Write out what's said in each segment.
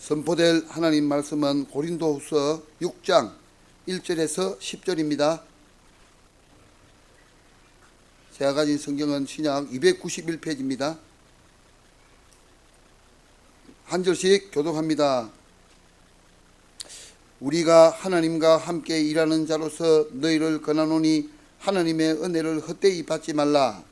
선포될 하나님 말씀은 고린도후서 6장 1절에서 10절입니다. 제가 가진 성경은 신약 291페이지입니다. 한 절씩 교독합니다. 우리가 하나님과 함께 일하는 자로서 너희를 권하노니 하나님의 은혜를 헛되이 받지 말라.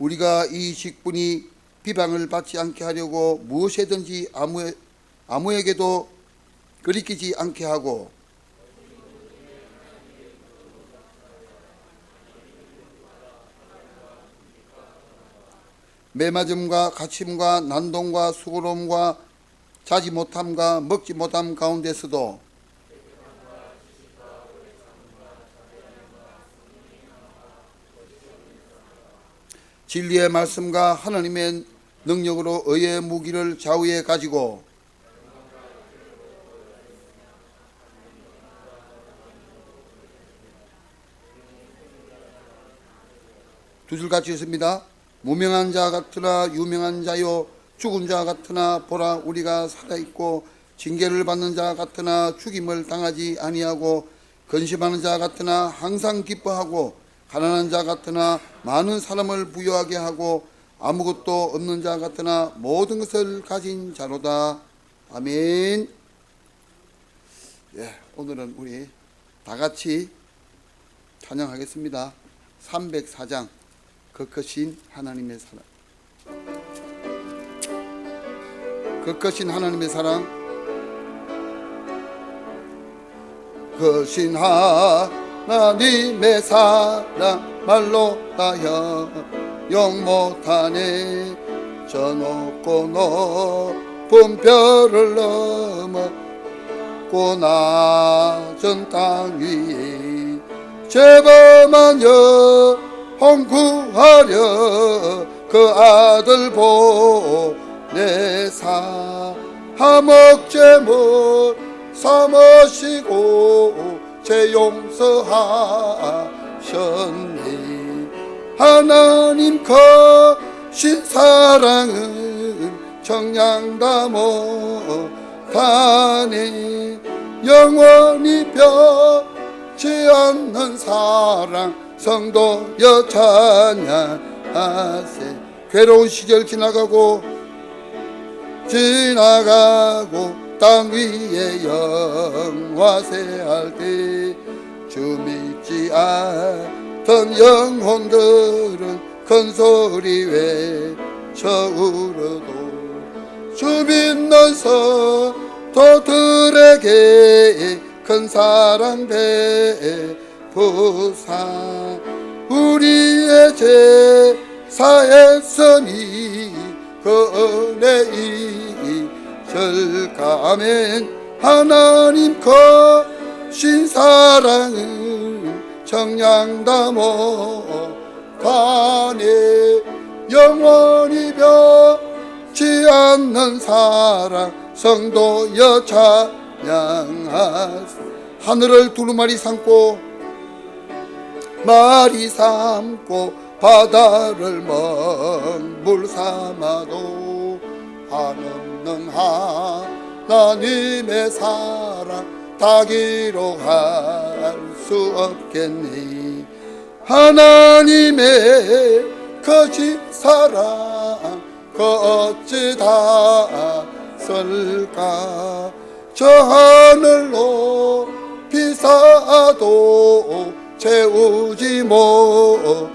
우리가 이 직분이 비방을 받지 않게 하려고 무엇이든지 아무에게도 거리끼지 않게 하고 매맞음과 갇힘과 난동과 수고로움과 자지 못함과 먹지 못함 가운데서도 진리의 말씀과 하나님의 능력으로 의의 무기를 좌우에 가지고 두 줄 같이 있습니다. 무명한 자 같으나 유명한 자요 죽은 자 같으나 보라 우리가 살아있고 징계를 받는 자 같으나 죽임을 당하지 아니하고 근심하는 자 같으나 항상 기뻐하고 가난한 자 같으나 많은 사람을 부유하게 하고 아무것도 없는 자 같으나 모든 것을 가진 자로다. 아멘. 오늘은 우리 다 같이 찬양하겠습니다. 304장 거크신 하나님의 사랑. 거크신 하나님의 사랑. 거신 하나님의 사랑 말로 다여 영 못하네. 저 높고 높은 별을 넘었고 낮은 땅 위에 죄범한 영혼 구하려 그 아들 보내사 하목제 못 삼으시고 죄 용서하셨네. 하나님 거신 사랑은 정량다 못하네. 영원히 변치 않는 사랑 성도여 찬양하세. 괴로운 시절 지나가고 땅 위에 영화세할 때 주 믿지 않던 영혼들은 큰 소리 외쳐울어도 주 믿는 성도들에게 큰 사랑 베푸사 우리의 제사했으니 그 은혜 이절까. 아멘. 하나님 거신 사랑은 정량다 못하네. 영원히 변치 않는 사랑 성도여 찬양하세. 하늘을 두루마리 삼고 마리 삼고 바다를 먹물 삼아도 한없는 하나님의 사랑 다 기록할 수 없겠니. 하나님의 거짓 사랑 그 어찌 다 쓸까. 저 하늘로 비싸도 채우지 못하리.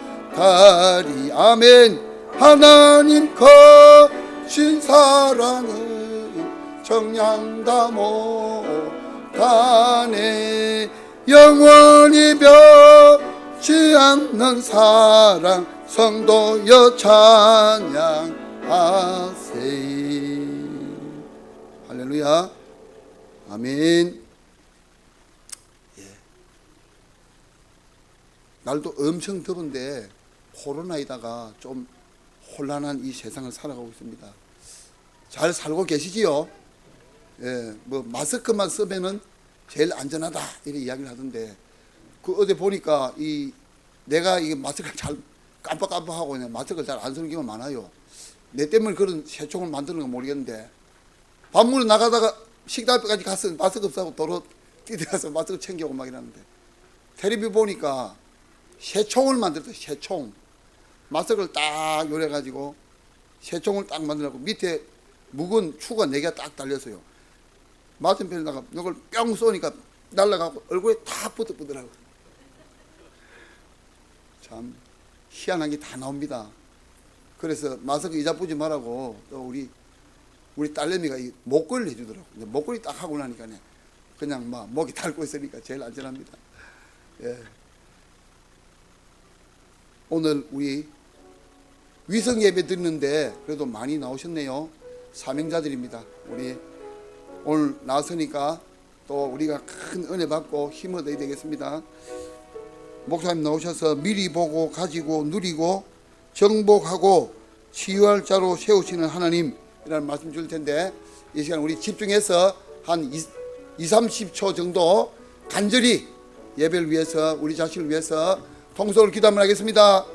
아멘. 하나님 거신 사랑은 정량다 못하네. 영원히 변치 않는 사랑 성도여 찬양하세. 할렐루야. 아멘. 날도 엄청 더운데 코로나에다가 좀 혼란한 이 세상을 살아가고 있습니다. 잘 살고 계시지요? 뭐 마스크만 쓰면은 제일 안전하다 이렇게 이야기를 하던데, 그 어제 보니까 내가 이 마스크를 잘 깜빡깜빡하고 그냥 마스크를 잘 안 쓰는 경우가 많아요. 내 때문에 그런 새총을 만드는 건 모르겠는데, 밥물에 나가다가 식당 앞에까지 가서 마스크 없다고 도로 뛰어가서 마스크 챙겨오고 막 이러는데, 텔레비 보니까 새총을 만들었어요. 새총. 마스크를 딱 요래가지고 새총을 딱 만들고 밑에 묵은 추가 4개가 딱 달렸어요. 맞은편에다가 이걸 뿅 쏘니까 날아가고 얼굴에 탁 붙더라고요. 참 희한한 게 다 나옵니다. 그래서 마스크 이자쁘지 말라고 또 우리 딸내미가 이 목걸이를 해주더라고요. 목걸이 딱 하고 나니까 그냥 막 목이 닳고 있으니까 제일 안전합니다. 예. 오늘 우리 위성 예배 드리는데 그래도 많이 나오셨네요. 사명자들입니다. 우리 오늘 나왔으니까 또 우리가 큰 은혜 받고 힘을 얻어야 되겠습니다. 목사님 나오셔서 미리 보고 가지고 누리고 정복하고 치유할 자로 세우시는 하나님이라는 말씀 줄 텐데, 이 시간 우리 집중해서 한 30초 정도 간절히 예배를 위해서, 우리 자신을 위해서 통성을 기도 한번 하겠습니다.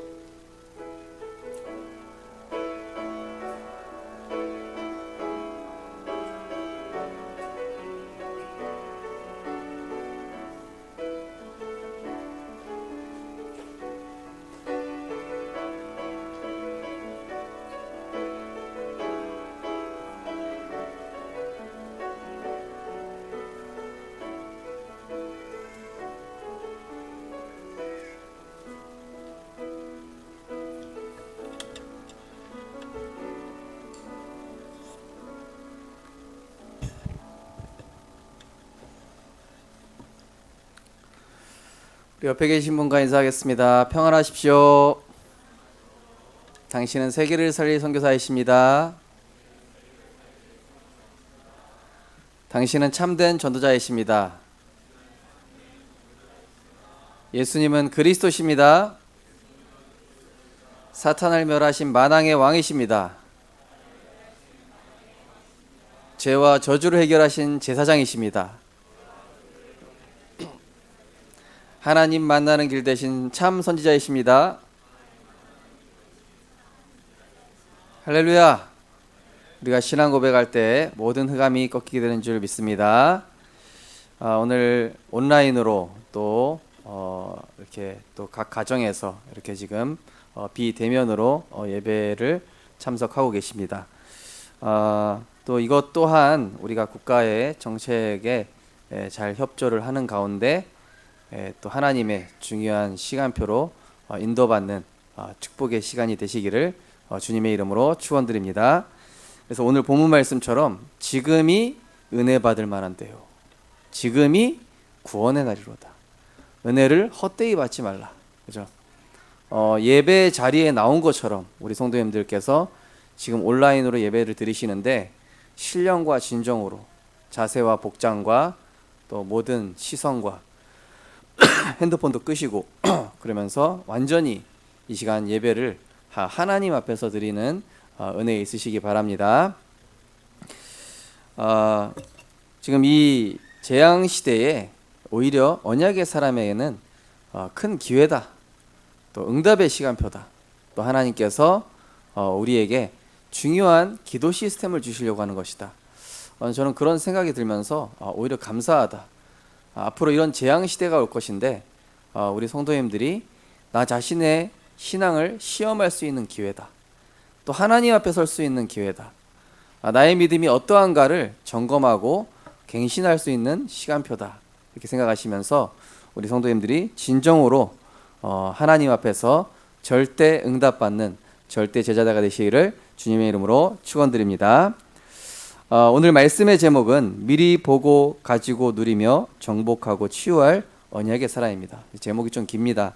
우리 옆에 계신 분과 인사하겠습니다. 평안하십시오. 당신은 세계를 살릴 선교사이십니다. 당신은 참된 전도자이십니다. 예수님은 그리스도십니다. 사탄을 멸하신 만왕의 왕이십니다. 죄와 저주를 해결하신 제사장이십니다. 하나님 만나는 길 대신 참 선지자이십니다. 할렐루야. 우리가 신앙 고백할 때 모든 흑암이 꺾이게 되는 줄 믿습니다. 오늘 온라인으로 또 이렇게 또 각 가정에서 이렇게 지금 비대면으로 예배를 참석하고 계십니다. 또 이것 또한 우리가 국가의 정책에 잘 협조를 하는 가운데 또 하나님의 중요한 시간표로 인도받는 축복의 시간이 되시기를 주님의 이름으로 축원드립니다. 그래서 오늘 본문 말씀처럼 지금이 은혜 받을 만한 때요, 지금이 구원의 날이로다. 은혜를 헛되이 받지 말라. 그죠? 예배 자리에 나온 것처럼 우리 성도님들께서 지금 온라인으로 예배를 드리시는데 신령과 진정으로 자세와 복장과 또 모든 시선과 핸드폰도 끄시고 그러면서 완전히 이 시간 예배를 하나님 앞에서 드리는 은혜 있으시기 바랍니다. 지금 이 재앙 시대에 오히려 언약의 사람에게는 큰 기회다, 또 응답의 시간표다, 또 하나님께서 우리에게 중요한 기도 시스템을 주시려고 하는 것이다. 저는 그런 생각이 들면서 오히려 감사하다. 앞으로 이런 재앙 시대가 올 것인데 우리 성도님들이 나 자신의 신앙을 시험할 수 있는 기회다. 또 하나님 앞에 설 수 있는 기회다. 나의 믿음이 어떠한가를 점검하고 갱신할 수 있는 시간표다. 이렇게 생각하시면서 우리 성도님들이 진정으로 하나님 앞에서 절대 응답받는 절대 제자가 되시기를 주님의 이름으로 축원드립니다. 오늘 말씀의 제목은 미리 보고 가지고 누리며 정복하고 치유할 언약의 사람입니다. 제목이 좀 깁니다.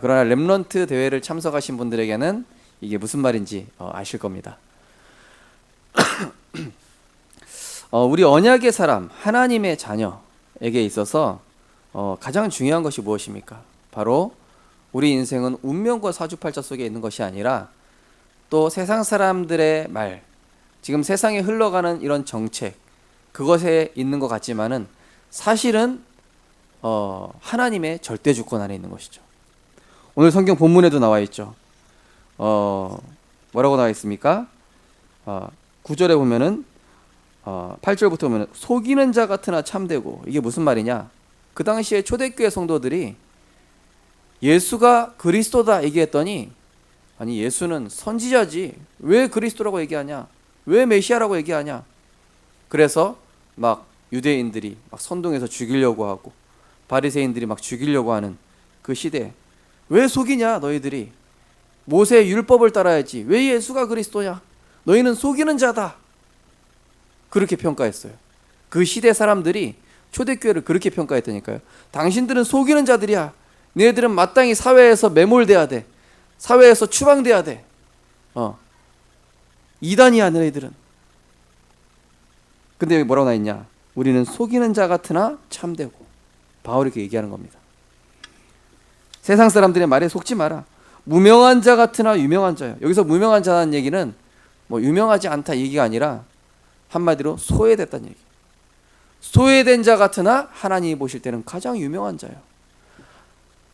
그러나 렘넌트 대회를 참석하신 분들에게는 이게 무슨 말인지 아실 겁니다. 우리 언약의 사람, 하나님의 자녀에게 있어서 가장 중요한 것이 무엇입니까? 바로 우리 인생은 운명과 사주팔자 속에 있는 것이 아니라 또 세상 사람들의 말, 지금 세상에 흘러가는 이런 정책, 그것에 있는 것 같지만은 사실은 하나님의 절대 주권 안에 있는 것이죠. 오늘 성경 본문에도 나와 있죠. 뭐라고 나와 있습니까? 9절에 보면은 8절부터 보면 속이는 자 같으나 참되고, 이게 무슨 말이냐? 그 당시에 초대교회 성도들이 예수가 그리스도다 얘기했더니, 아니 예수는 선지자지 왜 그리스도라고 얘기하냐? 왜 메시아라고 얘기하냐? 그래서 막 유대인들이 막 선동해서 죽이려고 하고 바리새인들이 막 죽이려고 하는 그 시대에 왜 속이냐 너희들이? 모세의 율법을 따라야지 왜 예수가 그리스도냐? 너희는 속이는 자다. 그렇게 평가했어요. 그 시대 사람들이 초대교회를 그렇게 평가했다니까요. 당신들은 속이는 자들이야. 너희들은 마땅히 사회에서 매몰돼야 돼. 사회에서 추방돼야 돼. 이단이야 너희들은. 근데 여기 뭐라고 나있냐? 우리는 속이는 자 같으나 참되고. 바울이 이렇게 얘기하는 겁니다. 세상 사람들의 말에 속지 마라. 무명한 자 같으나 유명한 자야. 여기서 무명한 자라는 얘기는 뭐 유명하지 않다 얘기가 아니라 한마디로 소외됐다는 얘기. 소외된 자 같으나 하나님이 보실 때는 가장 유명한 자예요.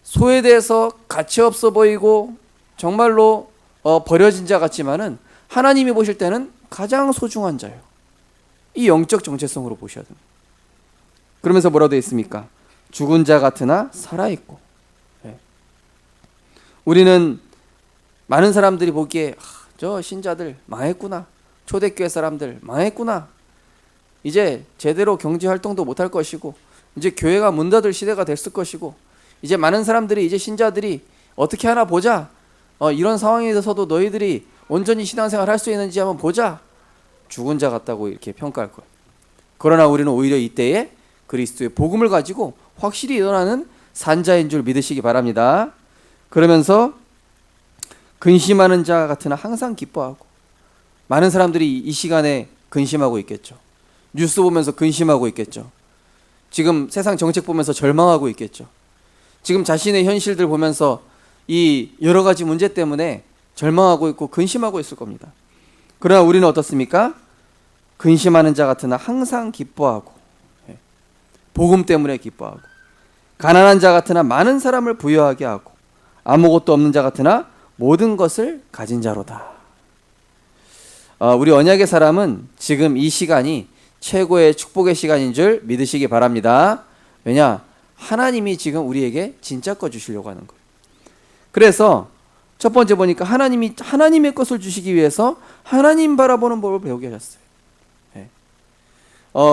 소외돼서 가치 없어 보이고 정말로 버려진 자 같지만은 하나님이 보실 때는 가장 소중한 자예요. 이 영적 정체성으로 보셔야 됩니다. 그러면서 뭐라고 되어 있습니까? 죽은 자 같으나 살아있고. 우리는 많은 사람들이 보기에 저 신자들 망했구나, 초대교회 사람들 망했구나, 이제 제대로 경제활동도 못할 것이고 이제 교회가 문 닫을 시대가 됐을 것이고 이제 많은 사람들이 이제 신자들이 어떻게 하나 보자, 이런 상황에 대해서도 너희들이 온전히 신앙생활 할 수 있는지 한번 보자, 죽은 자 같다고 이렇게 평가할 거예요. 그러나 우리는 오히려 이때에 그리스도의 복음을 가지고 확실히 일어나는 산자인 줄 믿으시기 바랍니다. 그러면서 근심하는 자 같으나 항상 기뻐하고. 많은 사람들이 이 시간에 근심하고 있겠죠. 뉴스 보면서 근심하고 있겠죠. 지금 세상 정책 보면서 절망하고 있겠죠. 지금 자신의 현실들 보면서 이 여러 가지 문제 때문에 절망하고 있고 근심하고 있을 겁니다. 그러나 우리는 어떻습니까? 근심하는 자 같으나 항상 기뻐하고, 복음 때문에 기뻐하고, 가난한 자 같으나 많은 사람을 부유하게 하고, 아무것도 없는 자 같으나 모든 것을 가진 자로다. 우리 언약의 사람은 지금 이 시간이 최고의 축복의 시간인 줄 믿으시기 바랍니다. 왜냐? 하나님이 지금 우리에게 진짜 거 주시려고 하는 거예요. 그래서 첫 번째 보니까 하나님이 하나님의 것을 주시기 위해서 하나님 바라보는 법을 배우게 하셨어요.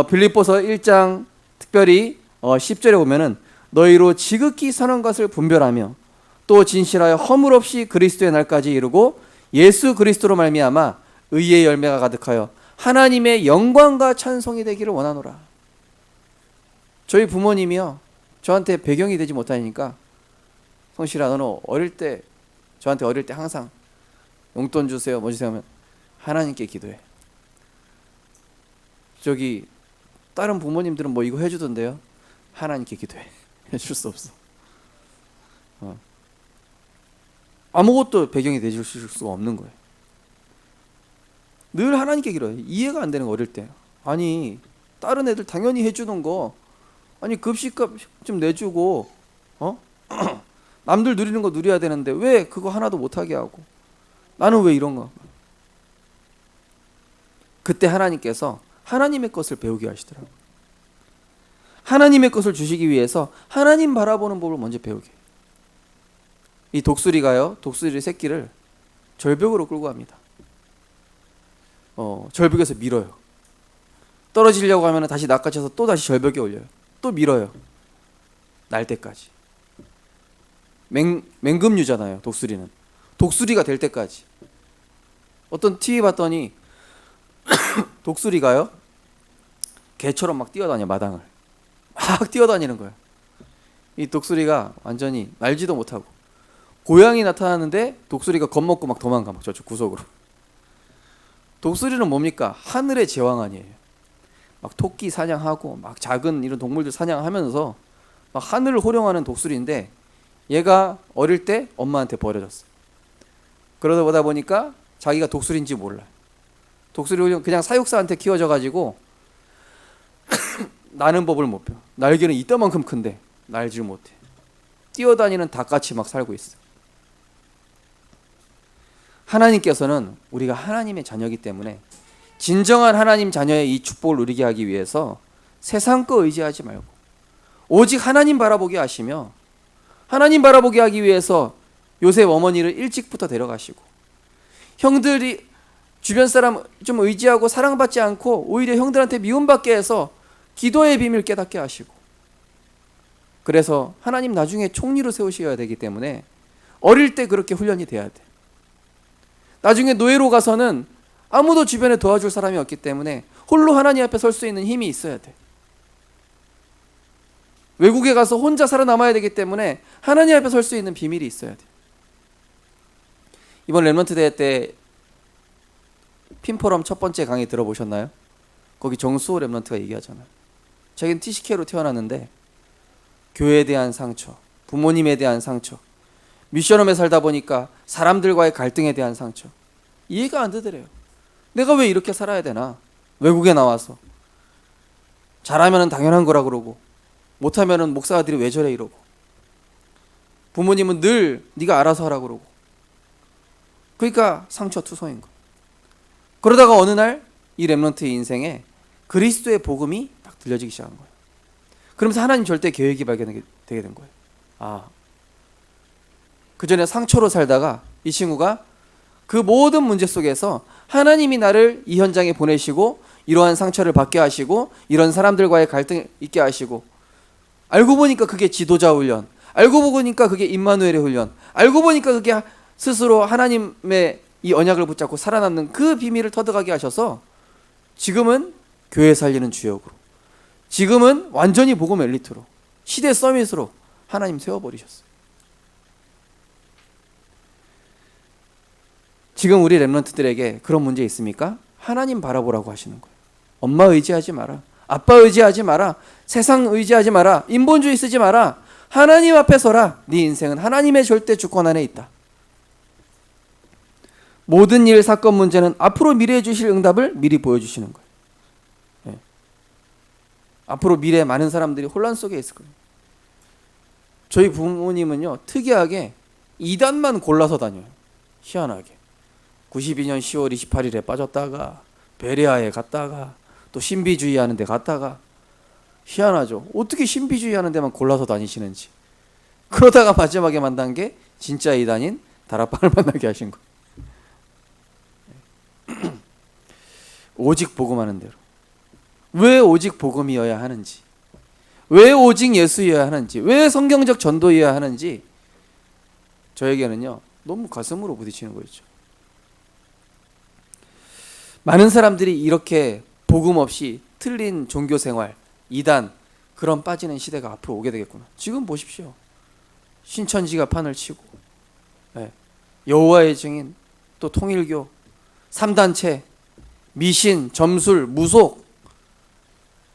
빌립보서 1장 특별히 10절에 보면은 너희로 지극히 선한 것을 분별하며 또 진실하여 허물 없이 그리스도의 날까지 이루고 예수 그리스도로 말미암아 의의 열매가 가득하여 하나님의 영광과 찬송이 되기를 원하노라. 저희 부모님이요, 저한테 배경이 되지 못하니까 성실아 너는 저한테 어릴 때 항상 용돈 주세요 뭐 주세요 하면 하나님께 기도해. 저기 다른 부모님들은 뭐 이거 해주던데요, 하나님께 기도해. 해줄 수 없어. 아무것도 배경이 되실 수가 없는 거예요. 늘 하나님께 기도해. 이해가 안 되는 거, 어릴 때. 아니 다른 애들 당연히 해주는 거, 아니 급식값 좀 내주고 남들 누리는 거 누려야 되는데 왜 그거 하나도 못하게 하고 나는 왜 이런 거. 그때 하나님께서 하나님의 것을 배우게 하시더라고요. 하나님의 것을 주시기 위해서 하나님 바라보는 법을 먼저 배우게. 이 독수리가요, 독수리 새끼를 절벽으로 끌고 갑니다. 절벽에서 밀어요. 떨어지려고 하면 다시 낚아채서 또 다시 절벽에 올려요. 또 밀어요. 날 때까지. 맹금류잖아요, 독수리는. 독수리가 될 때까지. 어떤 TV 봤더니 독수리가요, 개처럼 막 뛰어다녀, 마당을. 막 뛰어다니는 거예요. 이 독수리가 완전히 날지도 못하고, 고양이 나타나는데 독수리가 겁먹고 막 도망가, 막 저쪽 구석으로. 독수리는 뭡니까? 하늘의 제왕 아니에요. 막 토끼 사냥하고 막 작은 이런 동물들 사냥하면서 막 하늘을 호령하는 독수리인데, 얘가 어릴 때 엄마한테 버려졌어. 그러다 보다 보니까 자기가 독수리인지 몰라. 독수리 그냥 사육사한테 키워져 가지고 나는 법을 못 배워. 날개는 이따만큼 큰데 날질 못해. 뛰어다니는 닭같이 막 살고 있어. 하나님께서는 우리가 하나님의 자녀이기 때문에 진정한 하나님 자녀의 이 축복을 누리게 하기 위해서 세상 거 의지하지 말고 오직 하나님 바라보게 하시며, 하나님 바라보게 하기 위해서 요셉 어머니를 일찍부터 데려가시고, 형들이 주변 사람 좀 의지하고 사랑받지 않고 오히려 형들한테 미움받게 해서 기도의 비밀 깨닫게 하시고, 그래서 하나님 나중에 총리로 세우셔야 되기 때문에 어릴 때 그렇게 훈련이 돼야 돼. 나중에 노예로 가서는 아무도 주변에 도와줄 사람이 없기 때문에 홀로 하나님 앞에 설 수 있는 힘이 있어야 돼. 외국에 가서 혼자 살아남아야 되기 때문에 하나님 앞에 설 수 있는 비밀이 있어야 돼. 이번 렘넌트 대회 때 핀포럼 첫 번째 강의 들어보셨나요? 거기 정수호 렘넌트가 얘기하잖아요. 자기는 TCK로 태어났는데 교회에 대한 상처, 부모님에 대한 상처, 미션홈에 살다 보니까 사람들과의 갈등에 대한 상처, 이해가 안 되더래요. 내가 왜 이렇게 살아야 되나? 외국에 나와서 잘하면 당연한 거라 그러고 못하면 목사들이 왜 저래 이러고, 부모님은 늘 네가 알아서 하라 그러고, 그러니까 상처투성인 거예요. 그러다가 어느 날 이 렘넌트의 인생에 그리스도의 복음이 딱 들려지기 시작한 거예요. 그러면서 하나님 절대 계획이 발견되게 된 거예요. 그 전에 상처로 살다가 이 친구가 그 모든 문제 속에서 하나님이 나를 이 현장에 보내시고 이러한 상처를 받게 하시고 이런 사람들과의 갈등을 있게 하시고, 알고 보니까 그게 지도자 훈련, 알고 보니까 그게 임마누엘의 훈련, 알고 보니까 그게 스스로 하나님의 이 언약을 붙잡고 살아남는 그 비밀을 터득하게 하셔서 지금은 교회 살리는 주역으로, 지금은 완전히 복음 엘리트로, 시대 서밋으로 하나님 세워버리셨어요. 지금 우리 렘넌트들에게 그런 문제 있습니까? 하나님 바라보라고 하시는 거예요. 엄마 의지하지 마라, 아빠 의지하지 마라, 세상 의지하지 마라, 인본주의 쓰지 마라, 하나님 앞에 서라. 네 인생은 하나님의 절대 주권 안에 있다. 모든 일, 사건, 문제는 앞으로 미래에 주실 응답을 미리 보여주시는 거예요. 네. 앞으로 미래에 많은 사람들이 혼란 속에 있을 거예요. 저희 부모님은요, 특이하게 이단만 골라서 다녀요. 희한하게 92년 10월 28일에 빠졌다가 베레아에 갔다가 또 신비주의 하는 데 갔다가, 희한하죠. 어떻게 신비주의 하는 데만 골라서 다니시는지. 그러다가 마지막에 만난 게 진짜 이단인 다락방을 만나게 하신 거예요. 오직 복음하는 대로. 왜 오직 복음이어야 하는지, 왜 오직 예수여야 하는지, 왜 성경적 전도여야 하는지 저에게는요 너무 가슴으로 부딪히는 거였죠. 많은 사람들이 이렇게 복음 없이 틀린 종교 생활, 이단, 그런 빠지는 시대가 앞으로 오게 되겠구나. 지금 보십시오. 신천지가 판을 치고, 여호와의 증인, 또 통일교, 3단체, 미신, 점술, 무속,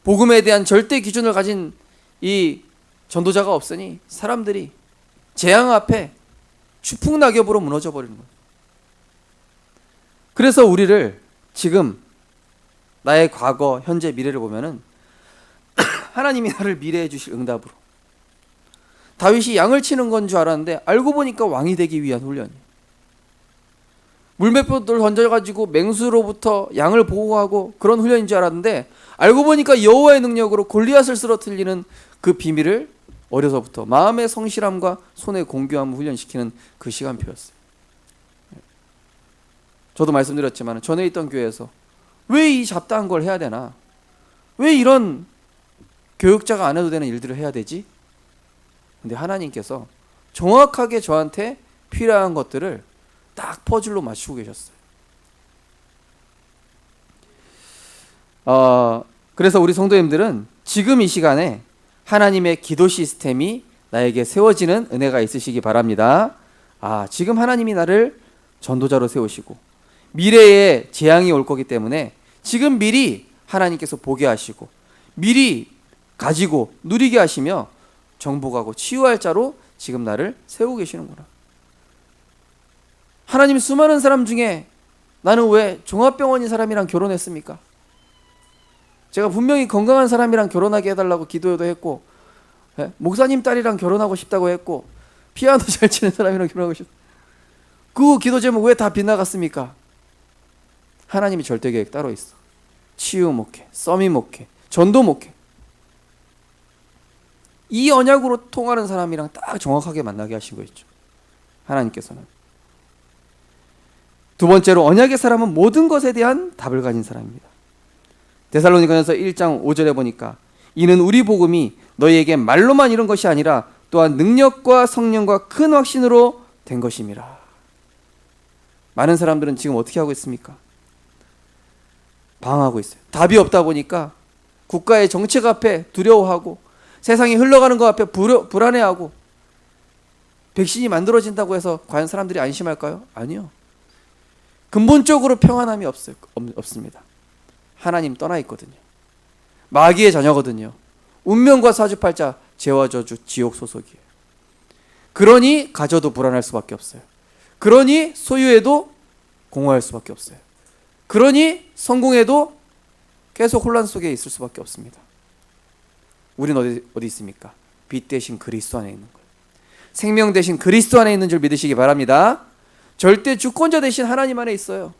복음에 대한 절대 기준을 가진 이 전도자가 없으니 사람들이 재앙 앞에 추풍낙엽으로 무너져 버리는 거예요. 그래서 우리를 지금 나의 과거, 현재, 미래를 보면은 하나님이 나를 미래에 주실 응답으로, 다윗이 양을 치는 건 줄 알았는데 알고 보니까 왕이 되기 위한 훈련이에요. 물맷돌을 던져가지고 맹수로부터 양을 보호하고 그런 훈련인 줄 알았는데 알고 보니까 여호와의 능력으로 골리앗을 쓰러뜨리는 그 비밀을 어려서부터 마음의 성실함과 손의 공교함을 훈련시키는 그 시간표였어요. 저도 말씀드렸지만 전에 있던 교회에서 왜 이 잡다한 걸 해야 되나, 왜 이런 교육자가 안 해도 되는 일들을 해야 되지? 근데 하나님께서 정확하게 저한테 필요한 것들을 딱 퍼즐로 맞추고 계셨어요. 그래서 우리 성도님들은 지금 이 시간에 하나님의 기도 시스템이 나에게 세워지는 은혜가 있으시기 바랍니다. 지금 하나님이 나를 전도자로 세우시고 미래에 재앙이 올 거기 때문에 지금 미리 하나님께서 보게 하시고 미리 가지고 누리게 하시며 정복하고 치유할 자로 지금 나를 세우고 계시는구나. 하나님, 수많은 사람 중에 나는 왜 종합병원인 사람이랑 결혼했습니까? 제가 분명히 건강한 사람이랑 결혼하게 해달라고 기도도 했고, 예? 목사님 딸이랑 결혼하고 싶다고 했고, 피아노 잘 치는 사람이랑 결혼하고 싶. 그 기도 제목 왜 다 빗나갔습니까? 하나님이 절대 계획 따로 있어. 치유 목회, 써미 목회, 전도 목회. 이 언약으로 통하는 사람이랑 딱 정확하게 만나게 하신 거 있죠. 하나님께서는. 두 번째로 언약의 사람은 모든 것에 대한 답을 가진 사람입니다. 데살로니가전서 1장 5절에 보니까 이는 우리 복음이 너희에게 말로만 이룬 것이 아니라 또한 능력과 성령과 큰 확신으로 된 것임이라. 많은 사람들은 지금 어떻게 하고 있습니까? 방황하고 있어요. 답이 없다 보니까 국가의 정책 앞에 두려워하고 세상이 흘러가는 것 앞에 불안해하고 백신이 만들어진다고 해서 과연 사람들이 안심할까요? 아니요. 근본적으로 평안함이 없습니다. 하나님 떠나 있거든요. 마귀의 자녀거든요. 운명과 사주팔자, 죄와 저주, 지옥 소속이에요. 그러니 가져도 불안할 수밖에 없어요. 그러니 소유해도 공허할 수밖에 없어요. 그러니 성공해도 계속 혼란 속에 있을 수밖에 없습니다. 우리는 어디 있습니까? 빛 대신 그리스도 안에 있는 거예요. 생명 대신 그리스도 안에 있는 줄 믿으시기 바랍니다. 절대 주권자 대신 하나님 안에 있어요.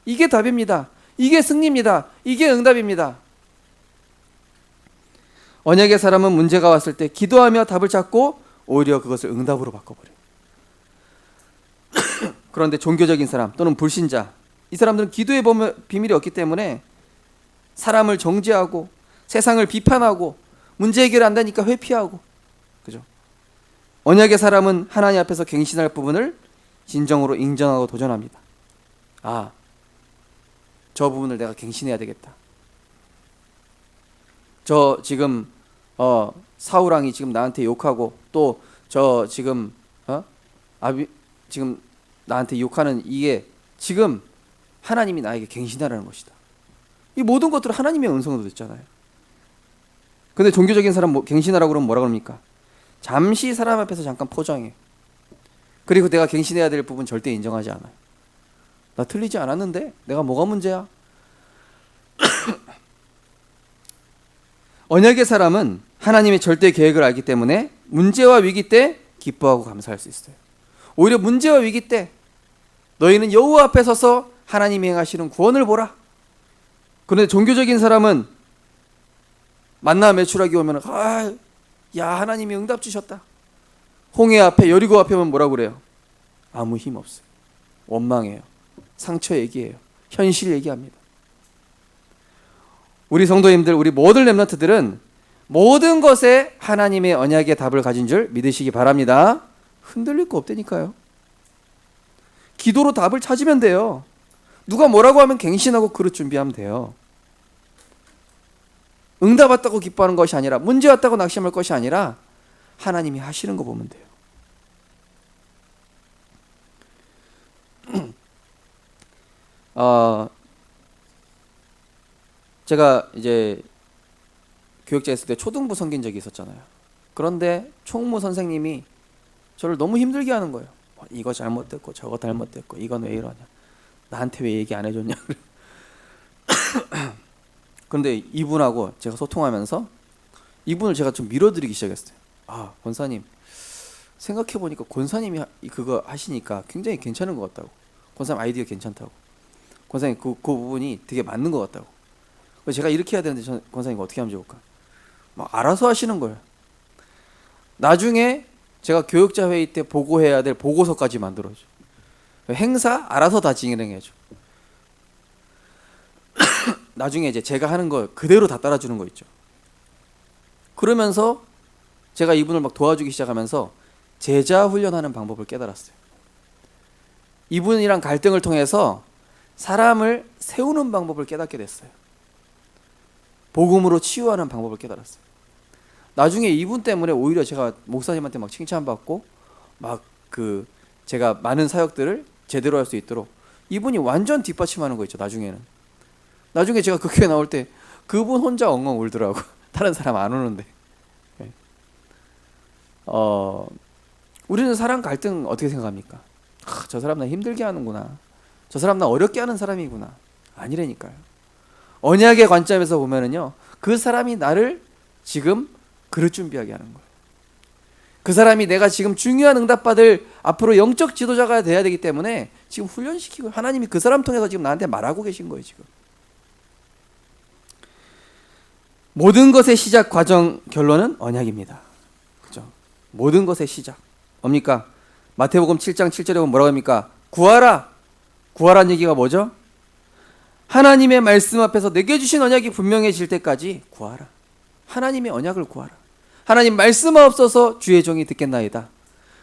이게 답입니다. 이게 승리입니다. 이게 응답입니다. 언약의 사람은 문제가 왔을 때 기도하며 답을 찾고 오히려 그것을 응답으로 바꿔버려요. 그런데 종교적인 사람 또는 불신자, 이 사람들은 기도의 비밀이 없기 때문에 사람을 정죄하고 세상을 비판하고 문제 해결이 안 되니까 회피하고, 그죠? 언약의 사람은 하나님 앞에서 갱신할 부분을 진정으로 인정하고 도전합니다. 아, 저 부분을 내가 갱신해야 되겠다. 저 지금 사우랑이 지금 나한테 욕하고 또 저 지금 지금 나한테 욕하는 이게 지금 하나님이 나에게 갱신하라는 것이다. 이 모든 것들은 하나님의 음성으로 듣잖아요. 근데 종교적인 사람 갱신하라고 그러면 뭐라 그럽니까? 잠시 사람 앞에서 잠깐 포장해. 그리고 내가 갱신해야 될 부분 절대 인정하지 않아요. 나 틀리지 않았는데 내가 뭐가 문제야? 언약의 사람은 하나님의 절대 계획을 알기 때문에 문제와 위기 때 기뻐하고 감사할 수 있어요. 오히려 문제와 위기 때 너희는 여호와 앞에 서서 하나님이 행하시는 구원을 보라. 그런데 종교적인 사람은 만나 매출하기 오면 야 하나님이 응답 주셨다. 홍해 앞에 여리고 앞에 오면 뭐라고 그래요? 아무 힘 없어요. 원망해요. 상처 얘기해요. 현실 얘기합니다. 우리 성도님들, 우리 모든 렘넌트들은 모든 것에 하나님의 언약의 답을 가진 줄 믿으시기 바랍니다. 흔들릴 거 없다니까요. 기도로 답을 찾으면 돼요. 누가 뭐라고 하면 갱신하고 그릇 준비하면 돼요. 응답 왔다고 기뻐하는 것이 아니라, 문제 왔다고 낙심할 것이 아니라 하나님이 하시는 거 보면 돼요. 제가 이제 교육자 했을 때 초등부 섬긴 적이 있었잖아요. 그런데 총무 선생님이 저를 너무 힘들게 하는 거예요. 이거 잘못됐고 저거 잘못됐고 이건 왜 이러냐, 나한테 왜 얘기 안 해줬냐. 그런데 이분하고 제가 소통하면서 이분을 제가 좀 밀어드리기 시작했어요. 아, 권사님 생각해보니까 권사님이 그거 하시니까 굉장히 괜찮은 것 같다고. 권사님 아이디어 괜찮다고. 권사님 그 부분이 되게 맞는 것 같다고. 제가 이렇게 해야 되는데 권사님 어떻게 하면 좋을까? 막 알아서 하시는 거예요. 나중에 제가 교육자 회의 때 보고해야 될 보고서까지 만들어줘. 행사 알아서 다 진행해줘. 나중에 이제 제가 하는 거 그대로 다 따라주는 거 있죠. 그러면서 제가 이분을 막 도와주기 시작하면서 제자 훈련하는 방법을 깨달았어요. 이분이랑 갈등을 통해서 사람을 세우는 방법을 깨닫게 됐어요. 복음으로 치유하는 방법을 깨달았어요. 나중에 이분 때문에 오히려 제가 목사님한테 막 칭찬받고 막 제가 많은 사역들을 제대로 할 수 있도록 이분이 완전 뒷받침하는 거 있죠. 나중에 제가 그 교회 나올 때 그분 혼자 엉엉 울더라고. 다른 사람 안 우는데. 우리는 사람 갈등 어떻게 생각합니까? 저 사람 나 힘들게 하는구나. 저 사람 나 어렵게 하는 사람이구나. 아니라니까요. 언약의 관점에서 보면은요, 그 사람이 나를 지금 그릇 준비하게 하는 거예요. 그 사람이 내가 지금 중요한 응답받을 앞으로 영적 지도자가 돼야 되기 때문에 지금 훈련시키고, 하나님이 그 사람 통해서 지금 나한테 말하고 계신 거예요. 지금 모든 것의 시작 과정 결론은 언약입니다. 그죠? 모든 것의 시작 뭡니까? 마태복음 7장 7절에 보면 뭐라고 합니까? 구하라. 구하라는 얘기가 뭐죠? 하나님의 말씀 앞에서 내게 주신 언약이 분명해질 때까지 구하라. 하나님의 언약을 구하라. 하나님 말씀하옵소서 주의 종이 듣겠나이다.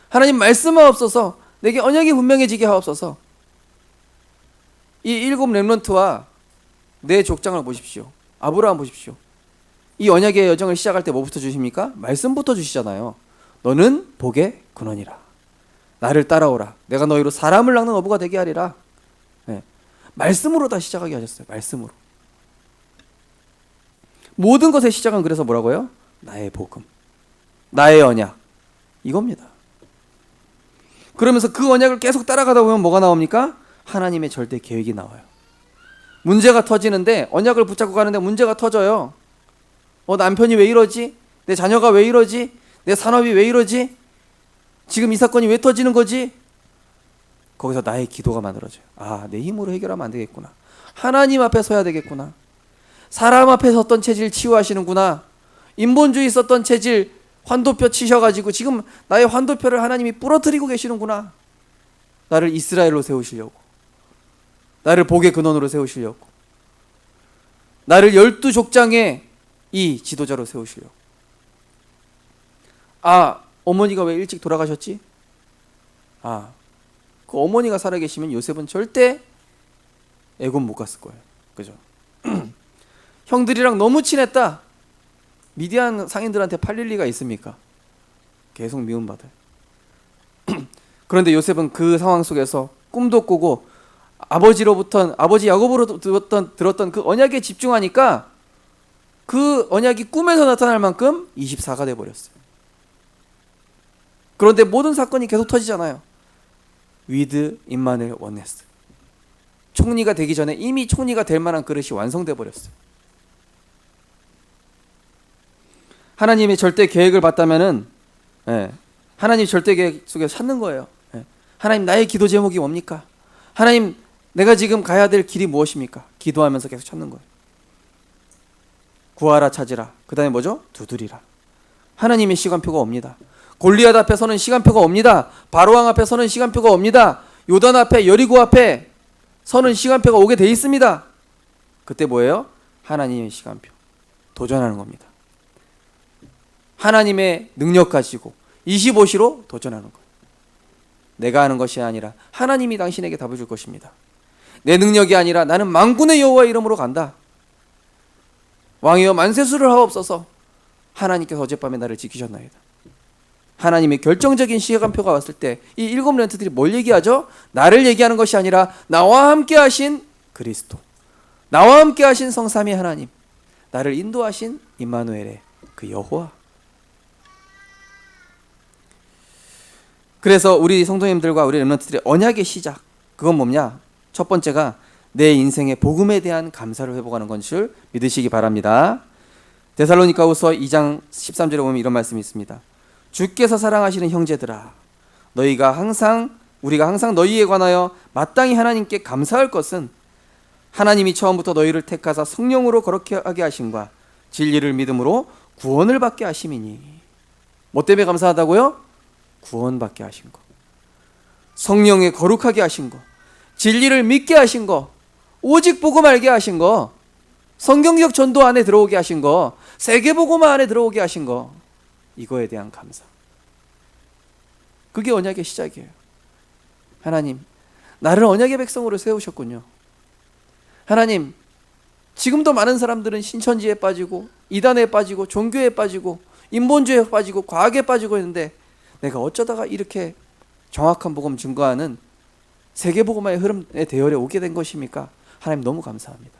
하나님 말씀하옵소서 내게 언약이 분명해지게 하옵소서. 이 7 렘넌트와 내 족장을 보십시오. 아브라함 보십시오. 이 언약의 여정을 시작할 때 뭐부터 주십니까? 말씀부터 주시잖아요. 너는 복의 근원이라. 나를 따라오라. 내가 너희로 사람을 낚는 어부가 되게 하리라. 네. 말씀으로 다 시작하게 하셨어요. 말씀으로. 모든 것의 시작은 그래서 뭐라고요? 나의 복음, 나의 언약, 이겁니다. 그러면서 그 언약을 계속 따라가다 보면 뭐가 나옵니까? 하나님의 절대 계획이 나와요. 문제가 터지는데, 언약을 붙잡고 가는데 문제가 터져요. 남편이 왜 이러지? 내 자녀가 왜 이러지? 내 산업이 왜 이러지? 지금 이 사건이 왜 터지는 거지? 거기서 나의 기도가 만들어져요. 아, 내 힘으로 해결하면 안 되겠구나. 하나님 앞에 서야 되겠구나. 사람 앞에 섰던 체질 치유하시는구나. 인본주의 썼던 체질 환도표 치셔가지고 지금 나의 환도표를 하나님이 부러뜨리고 계시는구나. 나를 이스라엘로 세우시려고, 나를 복의 근원으로 세우시려고, 나를 12족장의 이 지도자로 세우시려고. 아, 어머니가 왜 일찍 돌아가셨지? 아, 그 어머니가 살아계시면 요셉은 절대 애굽 못 갔을 거예요. 그죠? 형들이랑 너무 친했다. 미디안 상인들한테 팔릴 리가 있습니까? 계속 미움받아요. 그런데 요셉은 그 상황 속에서 꿈도 꾸고 아버지로부터, 아버지 야곱으로 들었던 그 언약에 집중하니까 그 언약이 꿈에서 나타날 만큼 24가 돼버렸어요. 그런데 모든 사건이 계속 터지잖아요. 위드 임마누엘 원네스. 총리가 되기 전에 이미 총리가 될 만한 그릇이 완성돼 버렸어요. 하나님의 절대 계획을 봤다면은, 하나님 절대 계획 속에 찾는 거예요. 하나님, 나의 기도 제목이 뭡니까? 하나님, 내가 지금 가야 될 길이 무엇입니까? 기도하면서 계속 찾는 거예요. 구하라, 찾으라. 그 다음에 뭐죠? 두드리라. 하나님의 시간표가 옵니다. 골리앗 앞에 서는 시간표가 옵니다. 바로왕 앞에 서는 시간표가 옵니다. 요단 앞에, 여리고 앞에 서는 시간표가 오게 돼 있습니다. 그때 뭐예요? 하나님의 시간표. 도전하는 겁니다. 하나님의 능력 가지고 25시로 도전하는 거예요. 내가 하는 것이 아니라 하나님이 당신에게 답을 줄 것입니다. 내 능력이 아니라 나는 만군의 여호와의 이름으로 간다. 왕이여 만세수를 하옵소서. 하나님께서 어젯밤에 나를 지키셨나이다. 하나님의 결정적인 시간표가 왔을 때 이 7 렘넌트들이 뭘 얘기하죠? 나를 얘기하는 것이 아니라 나와 함께 하신 그리스도, 나와 함께 하신 성삼위 하나님, 나를 인도하신 임마누엘의 그 여호와. 그래서 우리 성도님들과 우리 렘넌트들의 언약의 시작, 그건 뭐냐? 첫 번째가 내 인생의 복음에 대한 감사를 회복하는 것을 믿으시기 바랍니다. 데살로니가후서 2장 13절에 보면 이런 말씀이 있습니다. 주께서 사랑하시는 형제들아, 우리가 항상 너희에 관하여 마땅히 하나님께 감사할 것은 하나님이 처음부터 너희를 택하사 성령으로 거룩하게 하심과 진리를 믿음으로 구원을 받게 하심이니. 뭐 때문에 감사하다고요? 구원받게 하신 거, 성령에 거룩하게 하신 거, 진리를 믿게 하신 거, 오직 복음 알게 하신 거, 성경적 전도 안에 들어오게 하신 거, 세계복음 안에 들어오게 하신 거, 이거에 대한 감사. 그게 언약의 시작이에요. 하나님, 나를 언약의 백성으로 세우셨군요. 하나님, 지금도 많은 사람들은 신천지에 빠지고 이단에 빠지고 종교에 빠지고 인본주의에 빠지고 과학에 빠지고 있는데 내가 어쩌다가 이렇게 정확한 복음 증거하는 세계복음화의 흐름의 대열에 오게 된 것입니까? 하나님, 너무 감사합니다.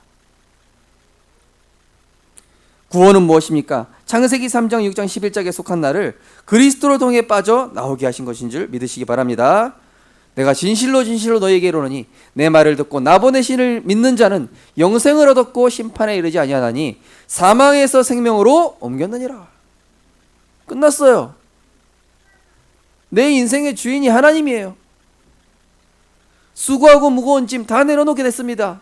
구원은 무엇입니까? 창세기 3장 6장 11장에 속한 나를 그리스도로 통해 빠져 나오게 하신 것인 줄 믿으시기 바랍니다. 내가 진실로 진실로 너희에게 이르노니 내 말을 듣고 나 보내신을 믿는 자는 영생을 얻었고 심판에 이르지 아니하나니 사망에서 생명으로 옮겼느니라. 끝났어요. 내 인생의 주인이 하나님이에요. 수고하고 무거운 짐 다 내려놓게 됐습니다.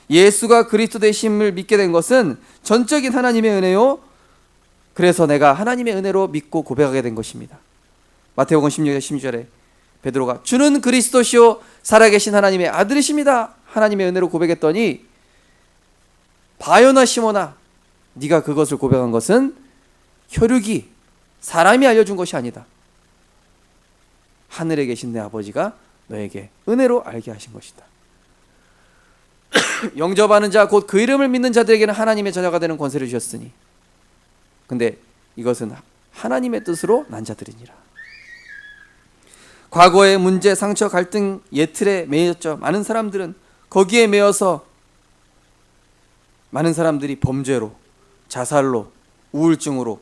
예수가 그리스도 되심을 믿게 된 것은 전적인 하나님의 은혜요. 그래서 내가 하나님의 은혜로 믿고 고백하게 된 것입니다. 마태복음 16장 16절에 베드로가 주는 그리스도시요 살아계신 하나님의 아들이십니다. 하나님의 은혜로 고백했더니 바요나 시모나 네가 그것을 고백한 것은 혈육이 사람이 알려준 것이 아니다. 하늘에 계신 내 아버지가 너에게 은혜로 알게 하신 것이다. 영접하는 자 곧 그 이름을 믿는 자들에게는 하나님의 자녀가 되는 권세를 주셨으니 근데 이것은 하나님의 뜻으로 난 자들이니라. 과거의 문제, 상처, 갈등, 예틀에 매였죠. 많은 사람들은 거기에 매여서 많은 사람들이 범죄로, 자살로, 우울증으로.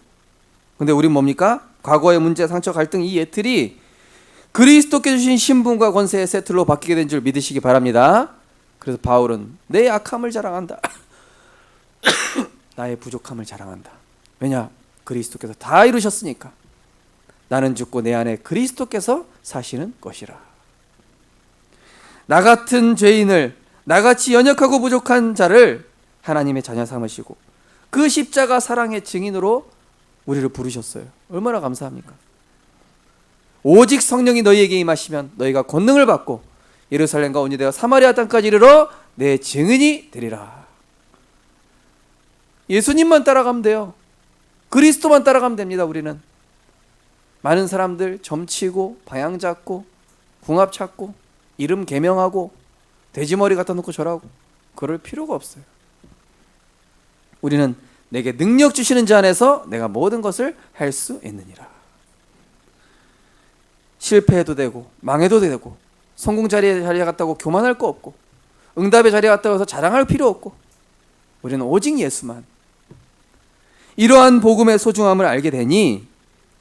근데 우린 뭡니까? 과거의 문제, 상처, 갈등, 이 예틀이 그리스도께 주신 신분과 권세의 세틀로 바뀌게 된 줄 믿으시기 바랍니다. 그래서 바울은 내 약함을 자랑한다. 나의 부족함을 자랑한다. 왜냐? 그리스도께서 다 이루셨으니까. 나는 죽고 내 안에 그리스도께서 사시는 것이라. 나 같은 죄인을, 나같이 연약하고 부족한 자를 하나님의 자녀 삼으시고 그 십자가 사랑의 증인으로 우리를 부르셨어요. 얼마나 감사합니까? 오직 성령이 너희에게 임하시면 너희가 권능을 받고 예루살렘과 온 유대와 사마리아 땅까지 이르러 내 증인이 되리라. 예수님만 따라가면 돼요. 그리스도만 따라가면 됩니다. 우리는 많은 사람들 점치고 방향 잡고 궁합 찾고 이름 개명하고 돼지머리 갖다 놓고 절하고 그럴 필요가 없어요. 우리는 내게 능력 주시는 자 안에서 내가 모든 것을 할 수 있느니라. 실패해도 되고 망해도 되고 성공 자리에 갔다고 교만할 거 없고 응답의 자리에 갔다고 해서 자랑할 필요 없고 우리는 오직 예수만. 이러한 복음의 소중함을 알게 되니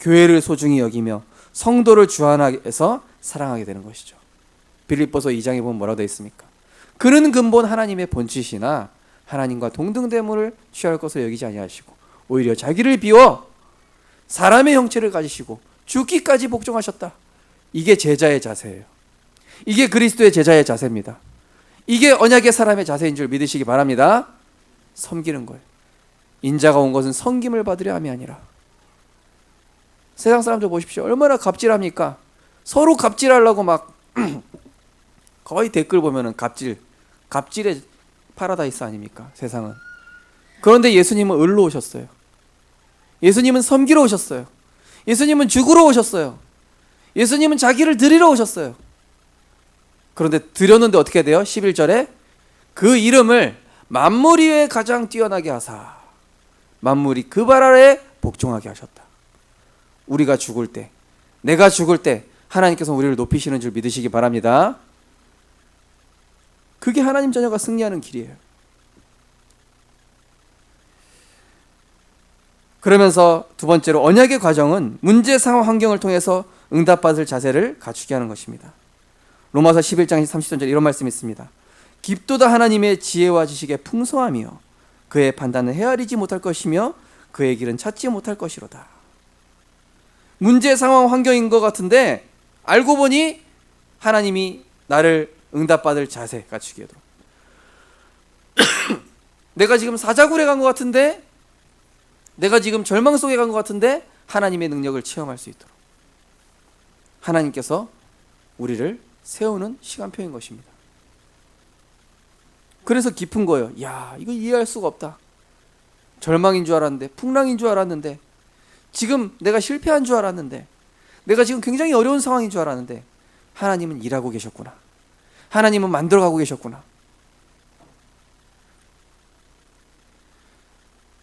교회를 소중히 여기며 성도를 주 안에서 사랑하게 되는 것이죠. 빌립보서 2장에 보면 뭐라고 되어 있습니까? 그는 근본 하나님의 본체시나 하나님과 동등됨을 취할 것을 여기지 아니하시고 오히려 자기를 비워 사람의 형체를 가지시고 죽기까지 복종하셨다. 이게 제자의 자세예요. 이게 그리스도의 제자의 자세입니다. 이게 언약의 사람의 자세인 줄 믿으시기 바랍니다. 섬기는 거예요. 인자가 온 것은 섬김을 받으려 함이 아니라. 세상 사람들 보십시오. 얼마나 갑질합니까? 서로 갑질하려고 막 거의 댓글 보면은 갑질의 파라다이스 아닙니까? 세상은. 그런데 예수님은 을로 오셨어요. 예수님은 섬기러 오셨어요. 예수님은 죽으러 오셨어요. 예수님은 자기를 드리러 오셨어요. 그런데 드렸는데 어떻게 돼요? 11절에 그 이름을 만물 위에 가장 뛰어나게 하사 만물이 그 발 아래 복종하게 하셨다. 우리가 죽을 때, 내가 죽을 때 하나님께서 우리를 높이시는 줄 믿으시기 바랍니다. 그게 하나님 자녀가 승리하는 길이에요. 그러면서 두 번째로 언약의 과정은 문제 상황 환경을 통해서 응답받을 자세를 갖추게 하는 것입니다. 로마서 11장 30절 이런 말씀이 있습니다. 깊도다 하나님의 지혜와 지식의 풍성함이요 그의 판단은 헤아리지 못할 것이며 그의 길은 찾지 못할 것이로다. 문제 상황 환경인 것 같은데 알고 보니 하나님이 나를 응답받을 자세 갖추게 하도록. 내가 지금 사자굴에 간 것 같은데 내가 지금 절망 속에 간 것 같은데 하나님의 능력을 체험할 수 있도록 하나님께서 우리를 세우는 시간표인 것입니다. 그래서 깊은 거예요. 야, 이거 이해할 수가 없다. 절망인 줄 알았는데, 풍랑인 줄 알았는데, 지금 내가 실패한 줄 알았는데, 내가 지금 굉장히 어려운 상황인 줄 알았는데 하나님은 일하고 계셨구나. 하나님은 만들어가고 계셨구나.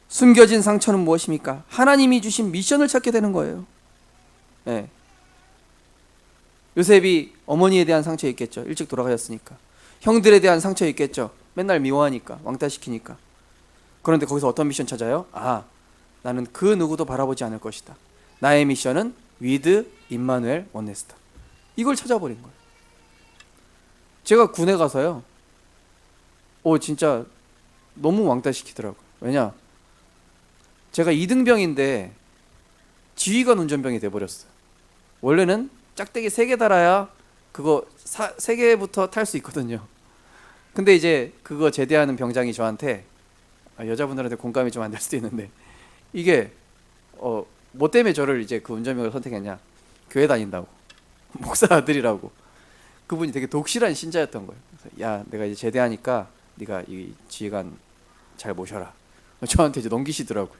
숨겨진 상처는 무엇입니까? 하나님이 주신 미션을 찾게 되는 거예요. 네. 요셉이 어머니에 대한 상처 있겠죠. 일찍 돌아가셨으니까. 형들에 대한 상처 있겠죠. 맨날 미워하니까, 왕따시키니까. 그런데 거기서 어떤 미션 찾아요? 아, 나는 그 누구도 바라보지 않을 것이다. 나의 미션은 위드 임마누엘 원네스타. 이걸 찾아버린 거예요. 제가 군에 가서요. 진짜 너무 왕따 시키더라고요. 왜냐? 제가 2등병인데 지휘관 운전병이 돼버렸어요. 원래는 짝대기 3개 달아야 그거 3개부터 탈 수 있거든요. 근데 이제 그거 제대하는 병장이 저한테, 여자분들한테 공감이 좀 안 될 수도 있는데, 이게 뭐 때문에 저를 이제 그 운전병을 선택했냐? 교회 다닌다고, 목사 아들이라고. 그분이 되게 독실한 신자였던 거예요. 그래서 야, 내가 이제 제대하니까 네가 이 지휘관 잘 모셔라. 저한테 이제 넘기시더라고요.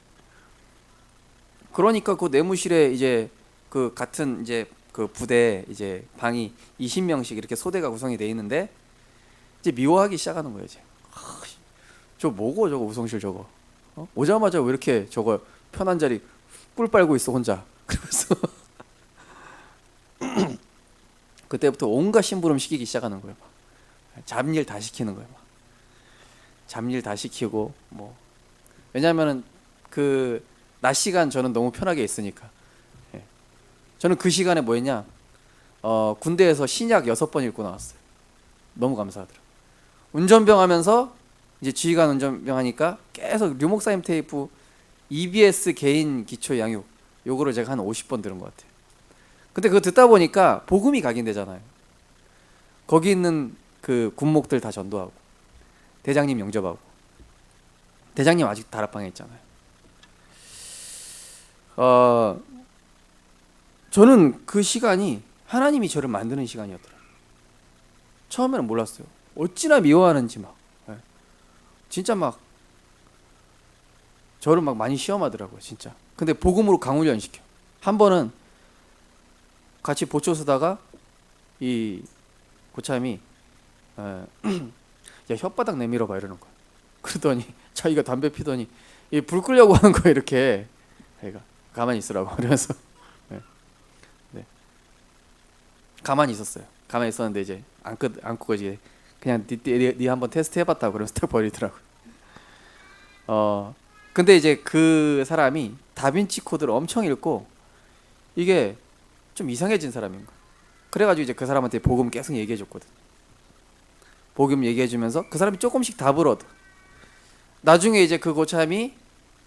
그러니까 그 내무실에 이제 그 같은 이제 그 부대 이제 방이 20명씩 이렇게 소대가 구성이 돼 있는데, 이제 미워하기 시작하는 거예요. 이제 저 뭐고 저거 우성실 저거, 오자마자 왜 이렇게 저거 편한 자리 꿀 빨고 있어 혼자. 그러면서 그때부터 온갖 심부름 시키기 시작하는 거예요. 잡일 다 시키는 거예요. 잡일 다 시키고 뭐, 왜냐하면은 그 낮 시간 저는 너무 편하게 있으니까. 저는 그 시간에 뭐 했냐, 군대에서 신약 6번 읽고 나왔어요. 너무 감사하더라고요. 운전병 하면서 이제 지휘관 운전병 하니까 계속 류 목사님 테이프 EBS 개인 기초 양육, 요거를 제가 한 50번 들은 것 같아요. 근데 그거 듣다 보니까 복음이 각인되잖아요. 거기 있는 그 군목들 다 전도하고, 대장님 영접하고, 대장님 아직 다락방에 있잖아요. 저는 그 시간이 하나님이 저를 만드는 시간이었더라고요. 처음에는 몰랐어요. 어찌나 미워하는지 막, 진짜 막 저를 막 많이 시험하더라고요, 진짜. 근데 복음으로 강훈련 시켜. 한 번은 같이 보초 쓰다가 이 고참이 야, 혓바닥 내밀어봐 이러는 거야. 그러더니 자기가 담배 피더니 불 끄려고 하는 거야 이렇게. 자기가 가만히 있으라고 그러면서 네. 가만히 있었어요. 가만히 있었는데 이제 안 끄고 이제 그냥 네 한번 테스트 해봤다고 그러면서 딱 버리더라고요. 근데 이제 그 사람이 다빈치 코드를 엄청 읽고 이게 좀 이상해진 사람인 거야. 그래가지고 이제 그 사람한테 복음 계속 얘기해줬거든. 복음 얘기해주면서 그 사람이 조금씩 답을 얻어. 나중에 이제 그 고참이,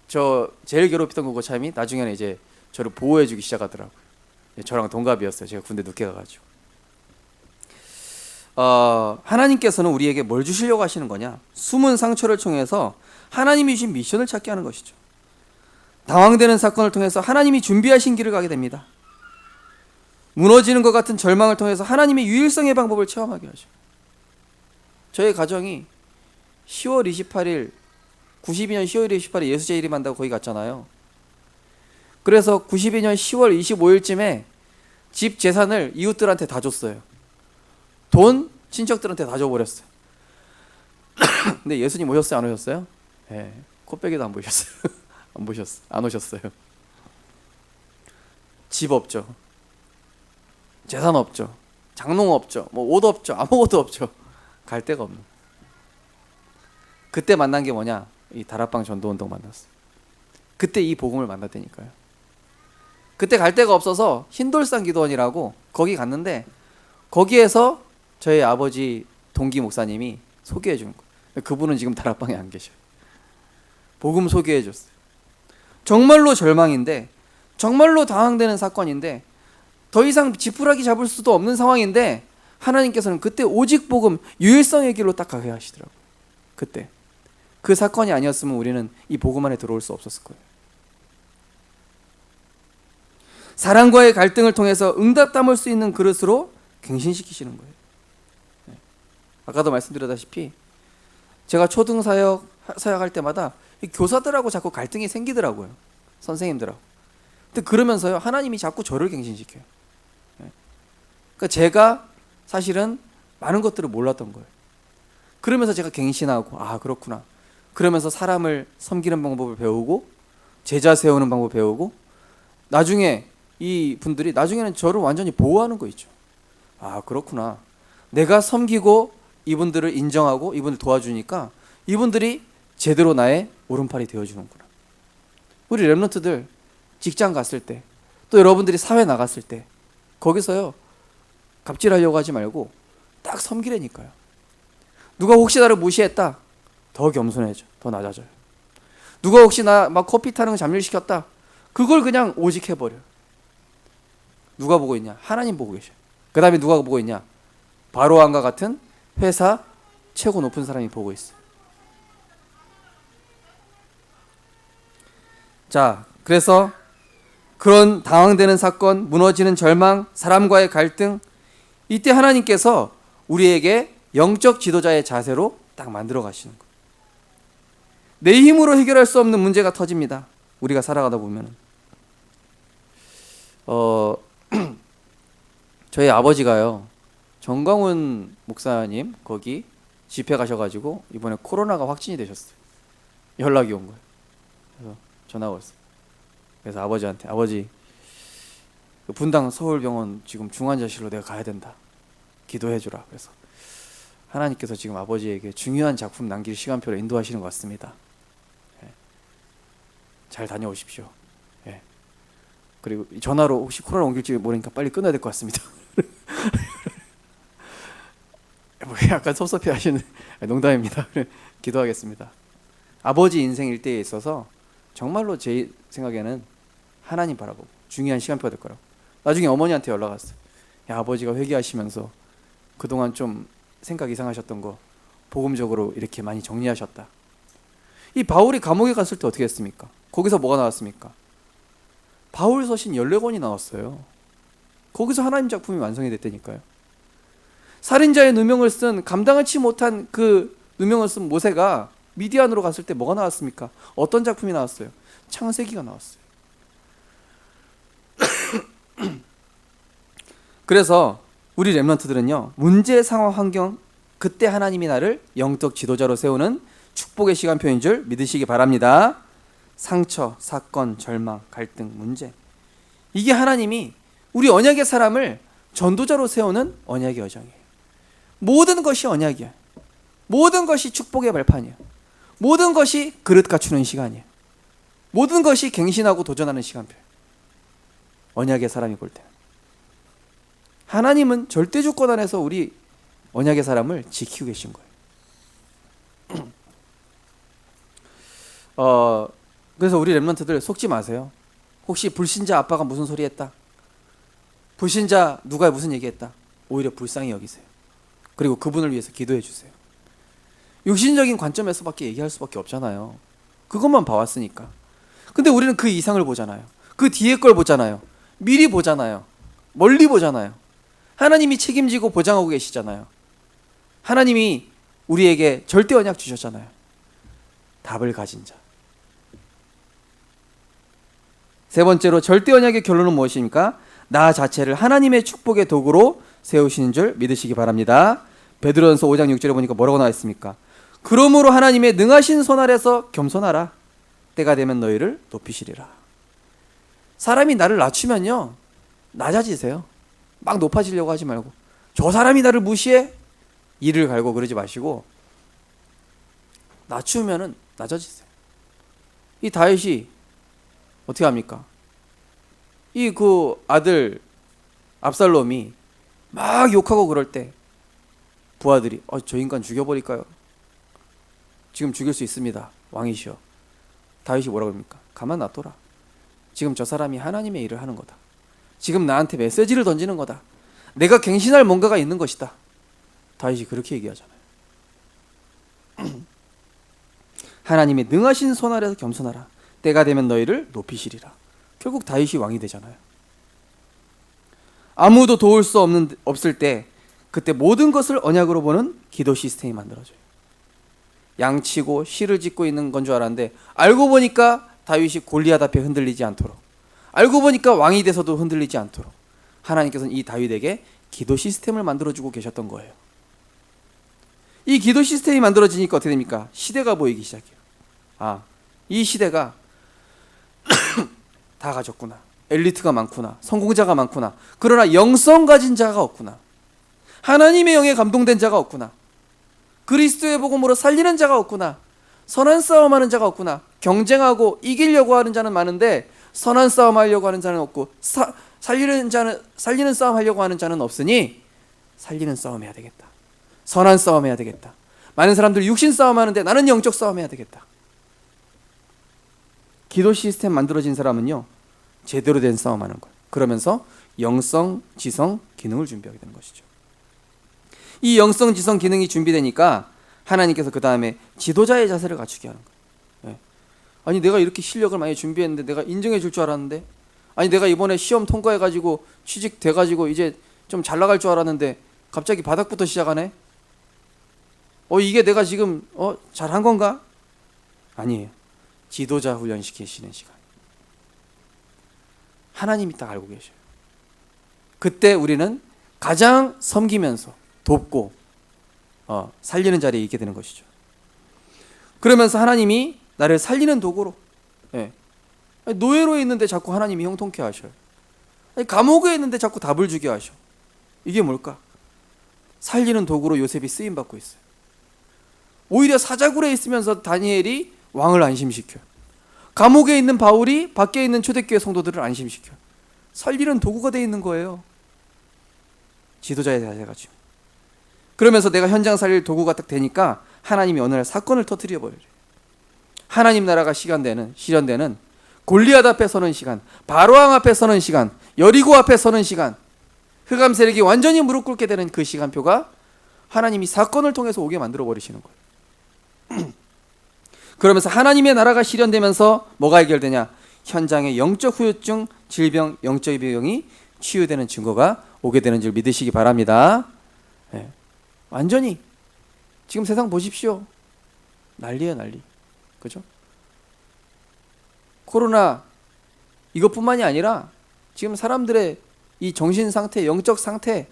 저 제일 괴롭히던 그 고참이 나중에는 이제 저를 보호해주기 시작하더라고요. 저랑 동갑이었어요. 제가 군대 늦게 가가지고. 하나님께서는 우리에게 뭘 주시려고 하시는 거냐? 숨은 상처를 통해서 하나님이 주신 미션을 찾게 하는 것이죠. 당황되는 사건을 통해서 하나님이 준비하신 길을 가게 됩니다. 무너지는 것 같은 절망을 통해서 하나님의 유일성의 방법을 체험하게 하죠. 저희 가정이 10월 28일 92년 10월 28일 예수 재림한다고 거기 갔잖아요. 그래서 92년 10월 25일쯤에 집 재산을 이웃들한테 다 줬어요. 돈 친척들한테 다 줘버렸어요. 근데 예수님 오셨어요? 안 오셨어요? 네, 코빼기도 안 보셨어요. 안 오셨어요. 집 없죠. 재산 없죠. 장롱 없죠. 뭐 옷 없죠. 아무것도 없죠. 갈 데가 없는. 그때 만난 게 뭐냐? 이 다락방 전도운동 만났어. 그때 이 복음을 만났다니까요. 그때 갈 데가 없어서 흰돌산 기도원이라고 거기 갔는데, 거기에서 저희 아버지 동기 목사님이 소개해 주는 거예요. 그분은 지금 다락방에 안 계셔요. 복음 소개해 줬어요. 정말로 절망인데, 정말로 당황되는 사건인데, 더 이상 지푸라기 잡을 수도 없는 상황인데, 하나님께서는 그때 오직 복음, 유일성의 길로 딱 가게 하시더라고요. 그때 그 사건이 아니었으면 우리는 이 복음 안에 들어올 수 없었을 거예요. 사랑과의 갈등을 통해서 응답 담을 수 있는 그릇으로 갱신시키시는 거예요. 아까도 말씀드렸다시피 제가 초등 사역할 때마다 이 교사들하고 자꾸 갈등이 생기더라고요. 선생님들하고. 근데 그러면서요, 하나님이 자꾸 저를 갱신시켜요. 그러니까 제가 사실은 많은 것들을 몰랐던 거예요. 그러면서 제가 갱신하고, 아 그렇구나. 그러면서 사람을 섬기는 방법을 배우고, 제자 세우는 방법을 배우고, 나중에 이 분들이 나중에는 저를 완전히 보호하는 거 있죠. 아 그렇구나. 내가 섬기고 이분들을 인정하고 이분을 도와주니까 이분들이 제대로 나의 오른팔이 되어주는구나. 우리 렘넌트들 직장 갔을 때, 또 여러분들이 사회 나갔을 때, 거기서요 갑질하려고 하지 말고 딱 섬기라니까요. 누가 혹시 나를 무시했다, 더 겸손해져, 더 낮아져요. 누가 혹시 나 막 커피 타는 거 잠일시켰다, 그걸 그냥 오직 해버려요. 누가 보고 있냐? 하나님 보고 계셔요. 그 다음에 누가 보고 있냐? 바로왕과 같은 회사 최고 높은 사람이 보고 있어요. 자, 그래서 그런 당황되는 사건, 무너지는 절망, 사람과의 갈등, 이때 하나님께서 우리에게 영적 지도자의 자세로 딱 만들어 가시는 거예요. 내 힘으로 해결할 수 없는 문제가 터집니다. 우리가 살아가다 보면 저희 아버지가요, 정광훈 목사님 거기 집회 가셔가지고 이번에 코로나가 확진이 되셨어요. 연락이 온 거예요. 그래서 전화가 왔어요. 그래서 아버지한테, 아버지 분당 서울병원 지금 중환자실로 내가 가야 된다, 기도해주라. 그래서 하나님께서 지금 아버지에게 중요한 작품 남길 시간표를 인도하시는 것 같습니다. 잘 다녀오십시오. 그리고 전화로 혹시 코로나 옮길지 모르니까 빨리 끊어야 될 것 같습니다. 뭐 약간 섭섭해 하시는, 농담입니다. 기도하겠습니다. 아버지 인생 일대에 있어서 정말로 제 생각에는 하나님 바라보고 중요한 시간표가 될 거라고. 나중에 어머니한테 연락 왔어요. 야, 아버지가 회개하시면서 그동안 좀 생각 이상하셨던 거 복음적으로 이렇게 많이 정리하셨다. 이 바울이 감옥에 갔을 때 어떻게 했습니까? 거기서 뭐가 나왔습니까? 바울 서신 14권이 나왔어요. 거기서 하나님 작품이 완성이 됐다니까요. 살인자의 누명을 쓴, 감당하지 못한 그 누명을 쓴 모세가 미디안으로 갔을 때 뭐가 나왔습니까? 어떤 작품이 나왔어요? 창세기가 나왔어요. 그래서 우리 렘넌트들은요, 문제 상황 환경, 그때 하나님이 나를 영적 지도자로 세우는 축복의 시간표인 줄 믿으시기 바랍니다. 상처, 사건, 절망, 갈등, 문제, 이게 하나님이 우리 언약의 사람을 전도자로 세우는 언약의 여정이에요. 모든 것이 언약이야. 모든 것이 축복의 발판이야. 모든 것이 그릇 갖추는 시간이야. 모든 것이 갱신하고 도전하는 시간표. 언약의 사람이 볼 때는 하나님은 절대 주권 안에서 우리 언약의 사람을 지키고 계신 거예요. 그래서 우리 렘넌트들 속지 마세요. 혹시 불신자 아빠가 무슨 소리 했다, 불신자 누가 무슨 얘기했다, 오히려 불쌍히 여기세요. 그리고 그분을 위해서 기도해 주세요. 육신적인 관점에서밖에 얘기할 수밖에 없잖아요. 그것만 봐왔으니까. 근데 우리는 그 이상을 보잖아요. 그 뒤에 걸 보잖아요. 미리 보잖아요. 멀리 보잖아요. 하나님이 책임지고 보장하고 계시잖아요. 하나님이 우리에게 절대 언약 주셨잖아요. 답을 가진 자. 세 번째로 절대 언약의 결론은 무엇입니까? 나 자체를 하나님의 축복의 도구로 세우시는 줄 믿으시기 바랍니다. 베드로전서 5장 6절에 보니까 뭐라고 나와 있습니까? 그러므로 하나님의 능하신 손 아래서 겸손하라. 때가 되면 너희를 높이시리라. 사람이 나를 낮추면요, 낮아지세요. 막 높아지려고 하지 말고, 저 사람이 나를 무시해? 이를 갈고 그러지 마시고 낮추면은 낮아지세요. 이 다윗이 어떻게 합니까? 이 그 아들 압살롬이 막 욕하고 그럴 때 부하들이 저 인간 죽여버릴까요? 지금 죽일 수 있습니다. 왕이시여. 다윗이 뭐라고 합니까? 가만 놔둬라. 지금 저 사람이 하나님의 일을 하는 거다. 지금 나한테 메시지를 던지는 거다. 내가 갱신할 뭔가가 있는 것이다. 다윗이 그렇게 얘기하잖아요. 하나님의 능하신 손 아래서 겸손하라. 때가 되면 너희를 높이시리라. 결국 다윗이 왕이 되잖아요. 아무도 도울 수 없을 때 그때 모든 것을 언약으로 보는 기도 시스템이 만들어져요. 양치고 실을 짓고 있는 건 줄 알았는데 알고 보니까 다윗이 골리앗 앞에 흔들리지 않도록, 알고 보니까 왕이 돼서도 흔들리지 않도록 하나님께서는 이 다윗에게 기도 시스템을 만들어주고 계셨던 거예요. 이 기도 시스템이 만들어지니까 어떻게 됩니까? 시대가 보이기 시작해요. 이 시대가 다 가졌구나. 엘리트가 많구나. 성공자가 많구나. 그러나 영성 가진 자가 없구나. 하나님의 영에 감동된 자가 없구나. 그리스도의 복음으로 살리는 자가 없구나. 선한 싸움하는 자가 없구나. 경쟁하고 이기려고 하는 자는 많은데 선한 싸움 하려고 하는 자는 없고 살리는 싸움 하려고 하는 자는 없으니 살리는 싸움 해야 되겠다. 선한 싸움 해야 되겠다. 많은 사람들이 육신 싸움 하는데 나는 영적 싸움 해야 되겠다. 기도 시스템 만들어진 사람은요, 제대로 된 싸움 하는 거예요. 그러면서 영성, 지성, 기능을 준비하게 되는 것이죠. 이 영성, 지성, 기능이 준비되니까 하나님께서 그 다음에 지도자의 자세를 갖추게 하는 거예요. 예. 아니 내가 이렇게 실력을 많이 준비했는데 내가 인정해 줄 줄 알았는데, 아니 내가 이번에 시험 통과해가지고 취직돼가지고 이제 좀 잘 나갈 줄 알았는데 갑자기 바닥부터 시작하네. 이게 내가 지금 잘한 건가? 아니에요. 지도자 훈련시키시는 시간. 하나님이 딱 알고 계셔요. 그때 우리는 가장 섬기면서 돕고 살리는 자리에 있게 되는 것이죠. 그러면서 하나님이 나를 살리는 도구로, 노예로 있는데 자꾸 하나님이 형통케 하셔요. 아니, 감옥에 있는데 자꾸 답을 주게 하셔. 이게 뭘까? 살리는 도구로 요셉이 쓰임받고 있어요. 오히려 사자굴에 있으면서 다니엘이 왕을 안심시켜. 감옥에 있는 바울이 밖에 있는 초대교회 성도들을 안심시켜. 살리는 도구가 돼 있는 거예요. 지도자의 자세가 지금. 그러면서 내가 현장 살릴 도구가 딱 되니까 하나님이 어느 날 사건을 터뜨려 버려요. 하나님 나라가 실현되는 골리앗 앞에 서는 시간, 바로왕 앞에 서는 시간, 여리고 앞에 서는 시간, 흑암 세력이 완전히 무릎 꿇게 되는 그 시간표가 하나님이 사건을 통해서 오게 만들어 버리시는 거예요. 그러면서 하나님의 나라가 실현되면서 뭐가 해결되냐? 현장의 영적 후유증, 질병, 영적 병이 치유되는 증거가 오게 되는 줄 믿으시기 바랍니다. 완전히 지금 세상 보십시오. 난리예요, 난리. 그죠? 코로나 이것뿐만이 아니라 지금 사람들의 이 정신 상태, 영적 상태,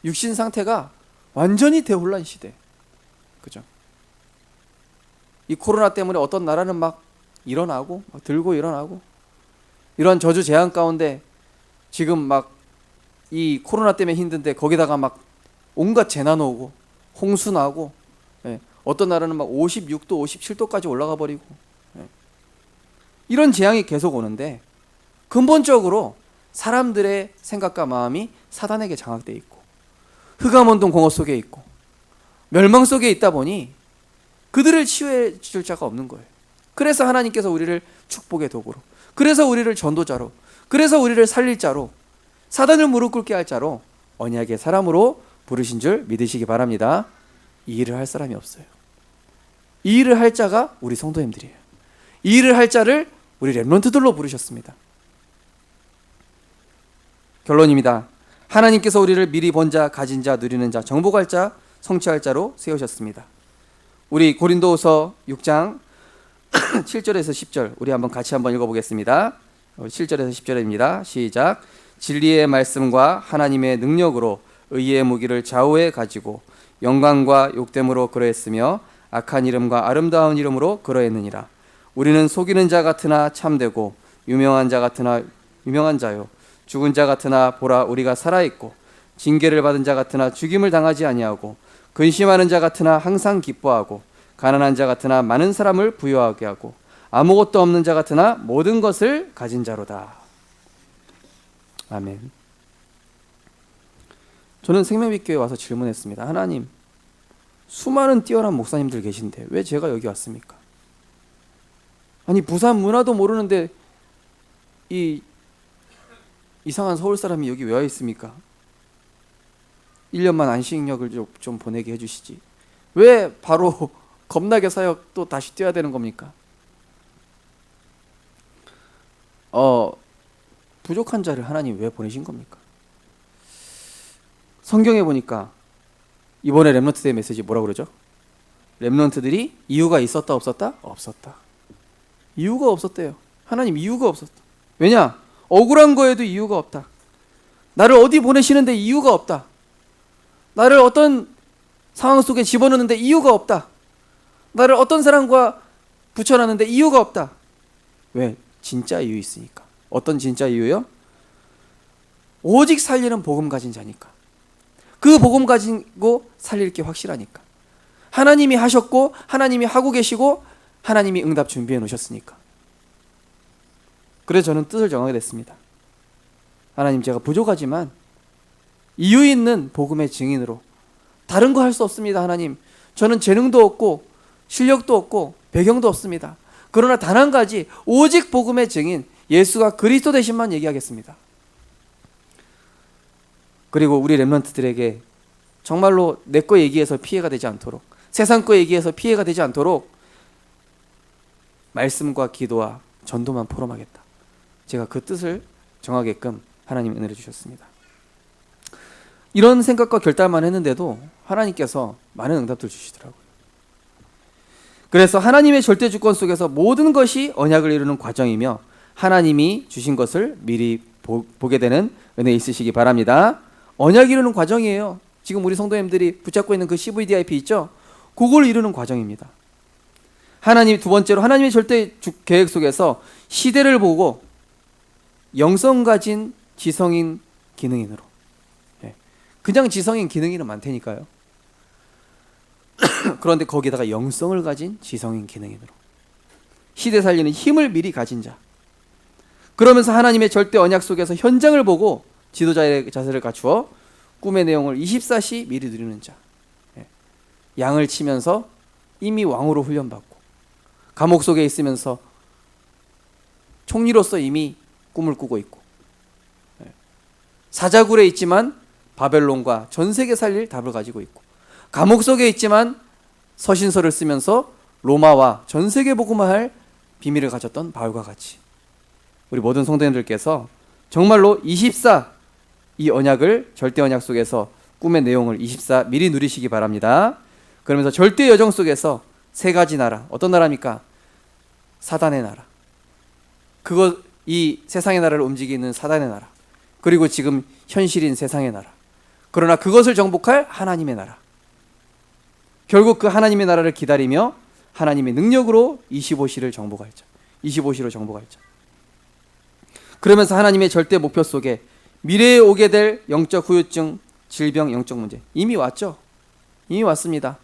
육신 상태가 완전히 대혼란 시대. 그죠? 이 코로나 때문에 어떤 나라는 막 일어나고 막 들고 일어나고, 이런 저주 재앙 가운데 지금 막 이 코로나 때문에 힘든데 거기다가 막 온갖 재난 오고 홍수 나고, 어떤 나라는 막 56도, 57도까지 올라가 버리고, 이런 재앙이 계속 오는데 근본적으로 사람들의 생각과 마음이 사단에게 장악되어 있고 흑암원동 공허 속에 있고 멸망 속에 있다 보니 그들을 치유해 줄 자가 없는 거예요. 그래서 하나님께서 우리를 축복의 도구로, 그래서 우리를 전도자로, 그래서 우리를 살릴 자로, 사단을 무릎 꿇게 할 자로, 언약의 사람으로 부르신 줄 믿으시기 바랍니다. 이 일을 할 사람이 없어요. 이 일을 할 자가 우리 성도님들이에요. 이 일을 할 자를 우리 렘넌트들로 부르셨습니다. 결론입니다. 하나님께서 우리를 미리 본 자, 가진 자, 누리는 자, 정복할 자, 성취할 자로 세우셨습니다. 우리 고린도후서 6장 7절에서 10절 우리 같이 한번 읽어보겠습니다. 7절에서 10절입니다. 시작. 진리의 말씀과 하나님의 능력으로 의의 무기를 좌우에 가지고 영광과 욕됨으로 그러했으며 악한 이름과 아름다운 이름으로 그러했느니라. 우리는 속이는 자 같으나 참되고 유명한 자 같으나 유명한 자요, 죽은 자 같으나 보라 우리가 살아있고, 징계를 받은 자 같으나 죽임을 당하지 아니하고, 근심하는 자 같으나 항상 기뻐하고, 가난한 자 같으나 많은 사람을 부유하게 하고, 아무것도 없는 자 같으나 모든 것을 가진 자로다. 아멘. 저는 생명빛교회에 와서 질문했습니다. 하나님, 수많은 뛰어난 목사님들 계신데 왜 제가 여기 왔습니까? 아니 부산 문화도 모르는데 이 이상한 서울 사람이 여기 왜 와 있습니까? 1년만 안식력을 좀 보내게 해주시지. 왜 바로 겁나게 사역 또 다시 뛰어야 되는 겁니까? 부족한 자를 하나님 왜 보내신 겁니까? 성경에 보니까 이번에 렘넌트데이 메시지 뭐라고 그러죠? 렘넌트들이 이유가 있었다 없었다? 없었다. 이유가 없었대요. 하나님 이유가 없었다. 왜냐? 억울한 거에도 이유가 없다. 나를 어디 보내시는데 이유가 없다. 나를 어떤 상황 속에 집어넣는데 이유가 없다. 나를 어떤 사람과 붙여놨는데 이유가 없다. 왜? 진짜 이유 있으니까. 어떤 진짜 이유요? 오직 살리는 복음 가진 자니까. 그 복음 가지고 살릴 게 확실하니까. 하나님이 하셨고 하나님이 하고 계시고 하나님이 응답 준비해 놓으셨으니까. 그래서 저는 뜻을 정하게 됐습니다. 하나님, 제가 부족하지만 이유 있는 복음의 증인으로, 다른 거 할 수 없습니다. 하나님, 저는 재능도 없고 실력도 없고 배경도 없습니다. 그러나 단 한 가지, 오직 복음의 증인 예수가 그리스도 되심만 얘기하겠습니다. 그리고 우리 렘넌트들에게 정말로 내 거 얘기해서 피해가 되지 않도록, 세상 거 얘기해서 피해가 되지 않도록 말씀과 기도와 전도만 포럼하겠다. 제가 그 뜻을 정하게끔 하나님 은혜를 주셨습니다. 이런 생각과 결단만 했는데도 하나님께서 많은 응답들 주시더라고요. 그래서 하나님의 절대 주권 속에서 모든 것이 언약을 이루는 과정이며 하나님이 주신 것을 미리 보게 되는 은혜 있으시기 바랍니다. 언약 이루는 과정이에요. 지금 우리 성도님들이 붙잡고 있는 그 CVDIP 있죠? 그걸 이루는 과정입니다. 하나님, 두 번째로 하나님의 절대 계획 속에서 시대를 보고 영성 가진 지성인 기능인으로, 그냥 지성인 기능인은 많다니까요. 그런데 거기에다가 영성을 가진 지성인 기능인으로, 시대 살리는 힘을 미리 가진 자, 그러면서 하나님의 절대 언약 속에서 현장을 보고 지도자의 자세를 갖추어 꿈의 내용을 24시 미리 누리는 자, 양을 치면서 이미 왕으로 훈련받고 감옥 속에 있으면서 총리로서 이미 꿈을 꾸고 있고, 사자굴에 있지만 바벨론과 전 세계 살릴 답을 가지고 있고, 감옥 속에 있지만 서신서를 쓰면서 로마와 전 세계 복음화할 비밀을 가졌던 바울과 같이 우리 모든 성도님들께서 정말로 24, 이 언약을, 절대 언약 속에서 꿈의 내용을 24 미리 누리시기 바랍니다. 그러면서 절대 여정 속에서 세 가지 나라, 어떤 나라입니까? 사단의 나라, 이 세상의 나라를 움직이는 사단의 나라, 그리고 지금 현실인 세상의 나라, 그러나 그것을 정복할 하나님의 나라, 결국 그 하나님의 나라를 기다리며 하나님의 능력으로 25시를 정복할 자, 25시로 정복할 자. 그러면서 하나님의 절대 목표 속에 미래에 오게 될 영적 후유증, 질병, 영적 문제 이미 왔죠. 이미 왔습니다.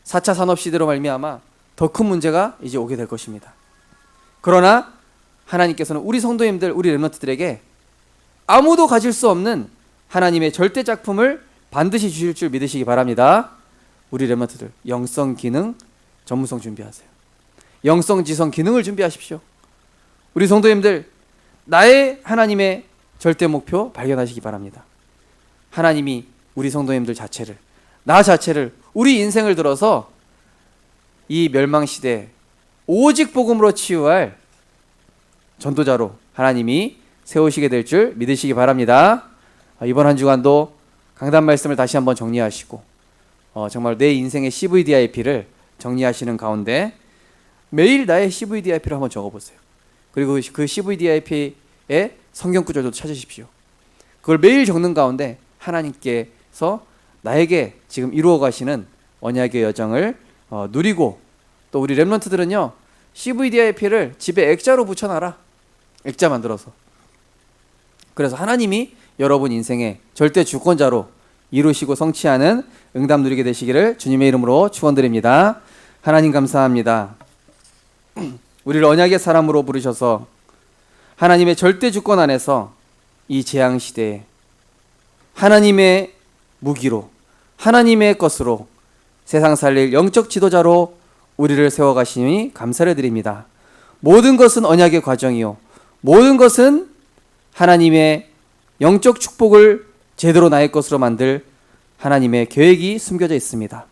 4차 산업시대로 말미암아 더 큰 문제가 이제 오게 될 것입니다. 그러나 하나님께서는 우리 성도님들, 우리 렘넌트들에게 아무도 가질 수 없는 하나님의 절대 작품을 반드시 주실 줄 믿으시기 바랍니다. 우리 렘넌트들, 영성, 기능, 전문성 준비하세요. 영성, 지성, 기능을 준비하십시오. 우리 성도님들, 나의 하나님의 절대 목표 발견하시기 바랍니다. 하나님이 우리 성도님들 자체를, 나 자체를, 우리 인생을 들어서 이 멸망시대에 오직 복음으로 치유할 전도자로 하나님이 세우시게 될 줄 믿으시기 바랍니다. 이번 한 주간도 강단 말씀을 다시 한번 정리하시고 정말 내 인생의 CVDIP를 정리하시는 가운데 매일 나의 CVDIP를 한번 적어보세요. 그리고 그 CVDIP의 성경 구절도 찾으십시오. 그걸 매일 적는 가운데 하나님께서 나에게 지금 이루어 가시는 언약의 여정을 누리고, 또 우리 렘넌트들은요, CVDIP를 집에 액자로 붙여놔라. 액자 만들어서. 그래서 하나님이 여러분 인생의 절대 주권자로 이루시고 성취하는 응답 누리게 되시기를 주님의 이름으로 축원드립니다. 하나님 감사합니다. 우리를 언약의 사람으로 부르셔서 하나님의 절대 주권 안에서 이 재앙 시대에 하나님의 무기로, 하나님의 것으로 세상 살릴 영적 지도자로 우리를 세워가시니 감사를 드립니다. 모든 것은 언약의 과정이요, 모든 것은 하나님의 영적 축복을 제대로 나의 것으로 만들 하나님의 계획이 숨겨져 있습니다.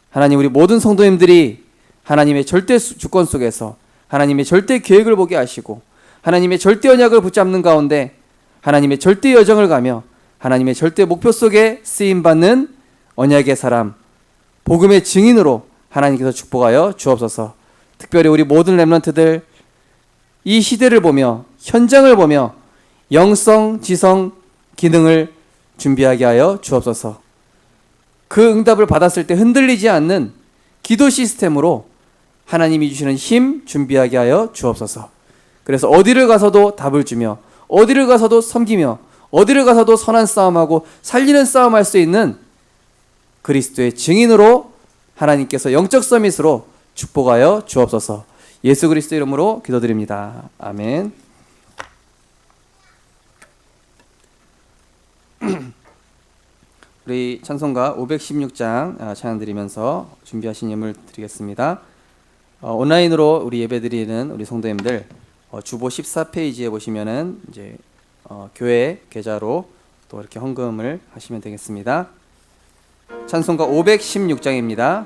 하나님, 우리 모든 성도님들이 하나님의 절대 주권 속에서 하나님의 절대 계획을 보게 하시고 하나님의 절대 언약을 붙잡는 가운데 하나님의 절대 여정을 가며 하나님의 절대 목표 속에 쓰임받는 언약의 사람, 복음의 증인으로 하나님께서 축복하여 주옵소서. 특별히 우리 모든 렘넌트들, 이 시대를 보며 현장을 보며 영성, 지성, 기능을 준비하게 하여 주옵소서. 그 응답을 받았을 때 흔들리지 않는 기도 시스템으로 하나님이 주시는 힘 준비하게 하여 주옵소서. 그래서 어디를 가서도 답을 주며, 어디를 가서도 섬기며, 어디를 가서도 선한 싸움하고 살리는 싸움할 수 있는 그리스도의 증인으로 하나님께서 영적 서밋으로 축복하여 주옵소서. 예수 그리스도 이름으로 기도드립니다. 아멘. 우리 찬송가 516장 찬양 드리면서 준비하신 예물 드리겠습니다. 온라인으로 우리 예배 드리는 우리 성도님들 주보 14페이지에 보시면은 이제 교회 계좌로 또 이렇게 헌금을 하시면 되겠습니다. 찬송가 516장입니다.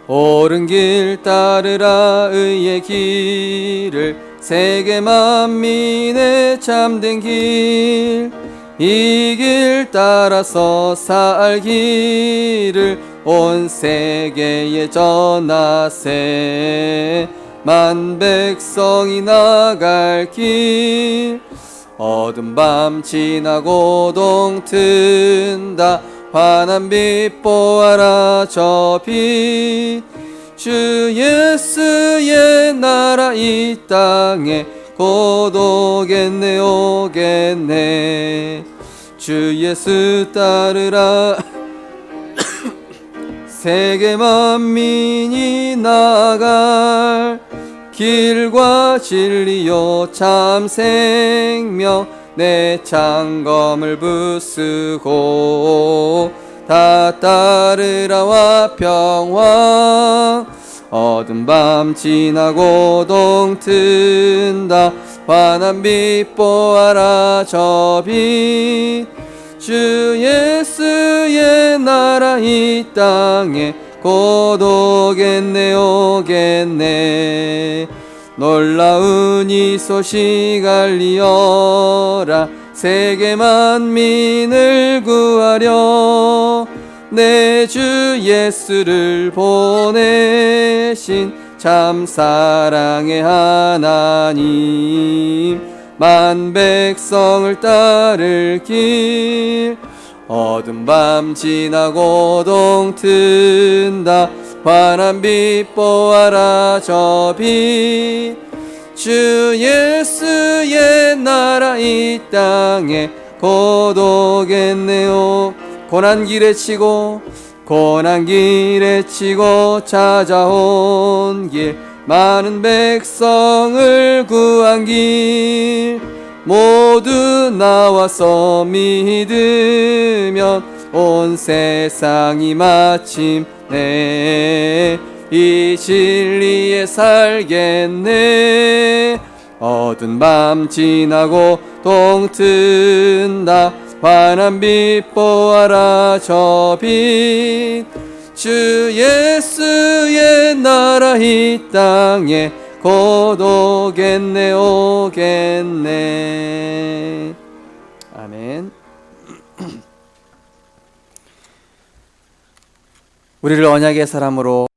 옳은 길 따르라 의의 길을 세계 만민의 참된 길 이 길 따라서 살기를 온 세계에 전하세 만 백성이 나갈 길 어두운 밤 지나고 동튼다 환한 빛 보아라 저 빛 주 예수의 나라 이 땅에 곧 오겠네 오겠네 주 예수 따르라 세계 만민이 나갈 길과 진리요 참 생명 내 창검을 부수고 다 따르라와 평화 어두운 밤 지나고 동튼다 환한 빛 보아라 저 빛 주 예수의 나라 이 땅에 곧 오겠네 오겠네 놀라운 이 소식 알리어라 세계 만민을 구하려 내 주 예수를 보내신 참 사랑의 하나님 만 백성을 따를 길 어두운 밤 지나고 동튼다 환한 빛 보아라 저 빛 주 예수의 나라 이 땅에 곧 오겠네요 고난 길에 치고 찾아온 길 많은 백성을 구한 길 모두 나와서 믿으면 온 세상이 마침내 이 진리에 살겠네 어두운 밤 지나고 동튼다 환한 빛 보아라 저 빛 주 예수의 나라 이 땅에 곧 오겠네 오겠네 아멘. 우리를 언약의 사람으로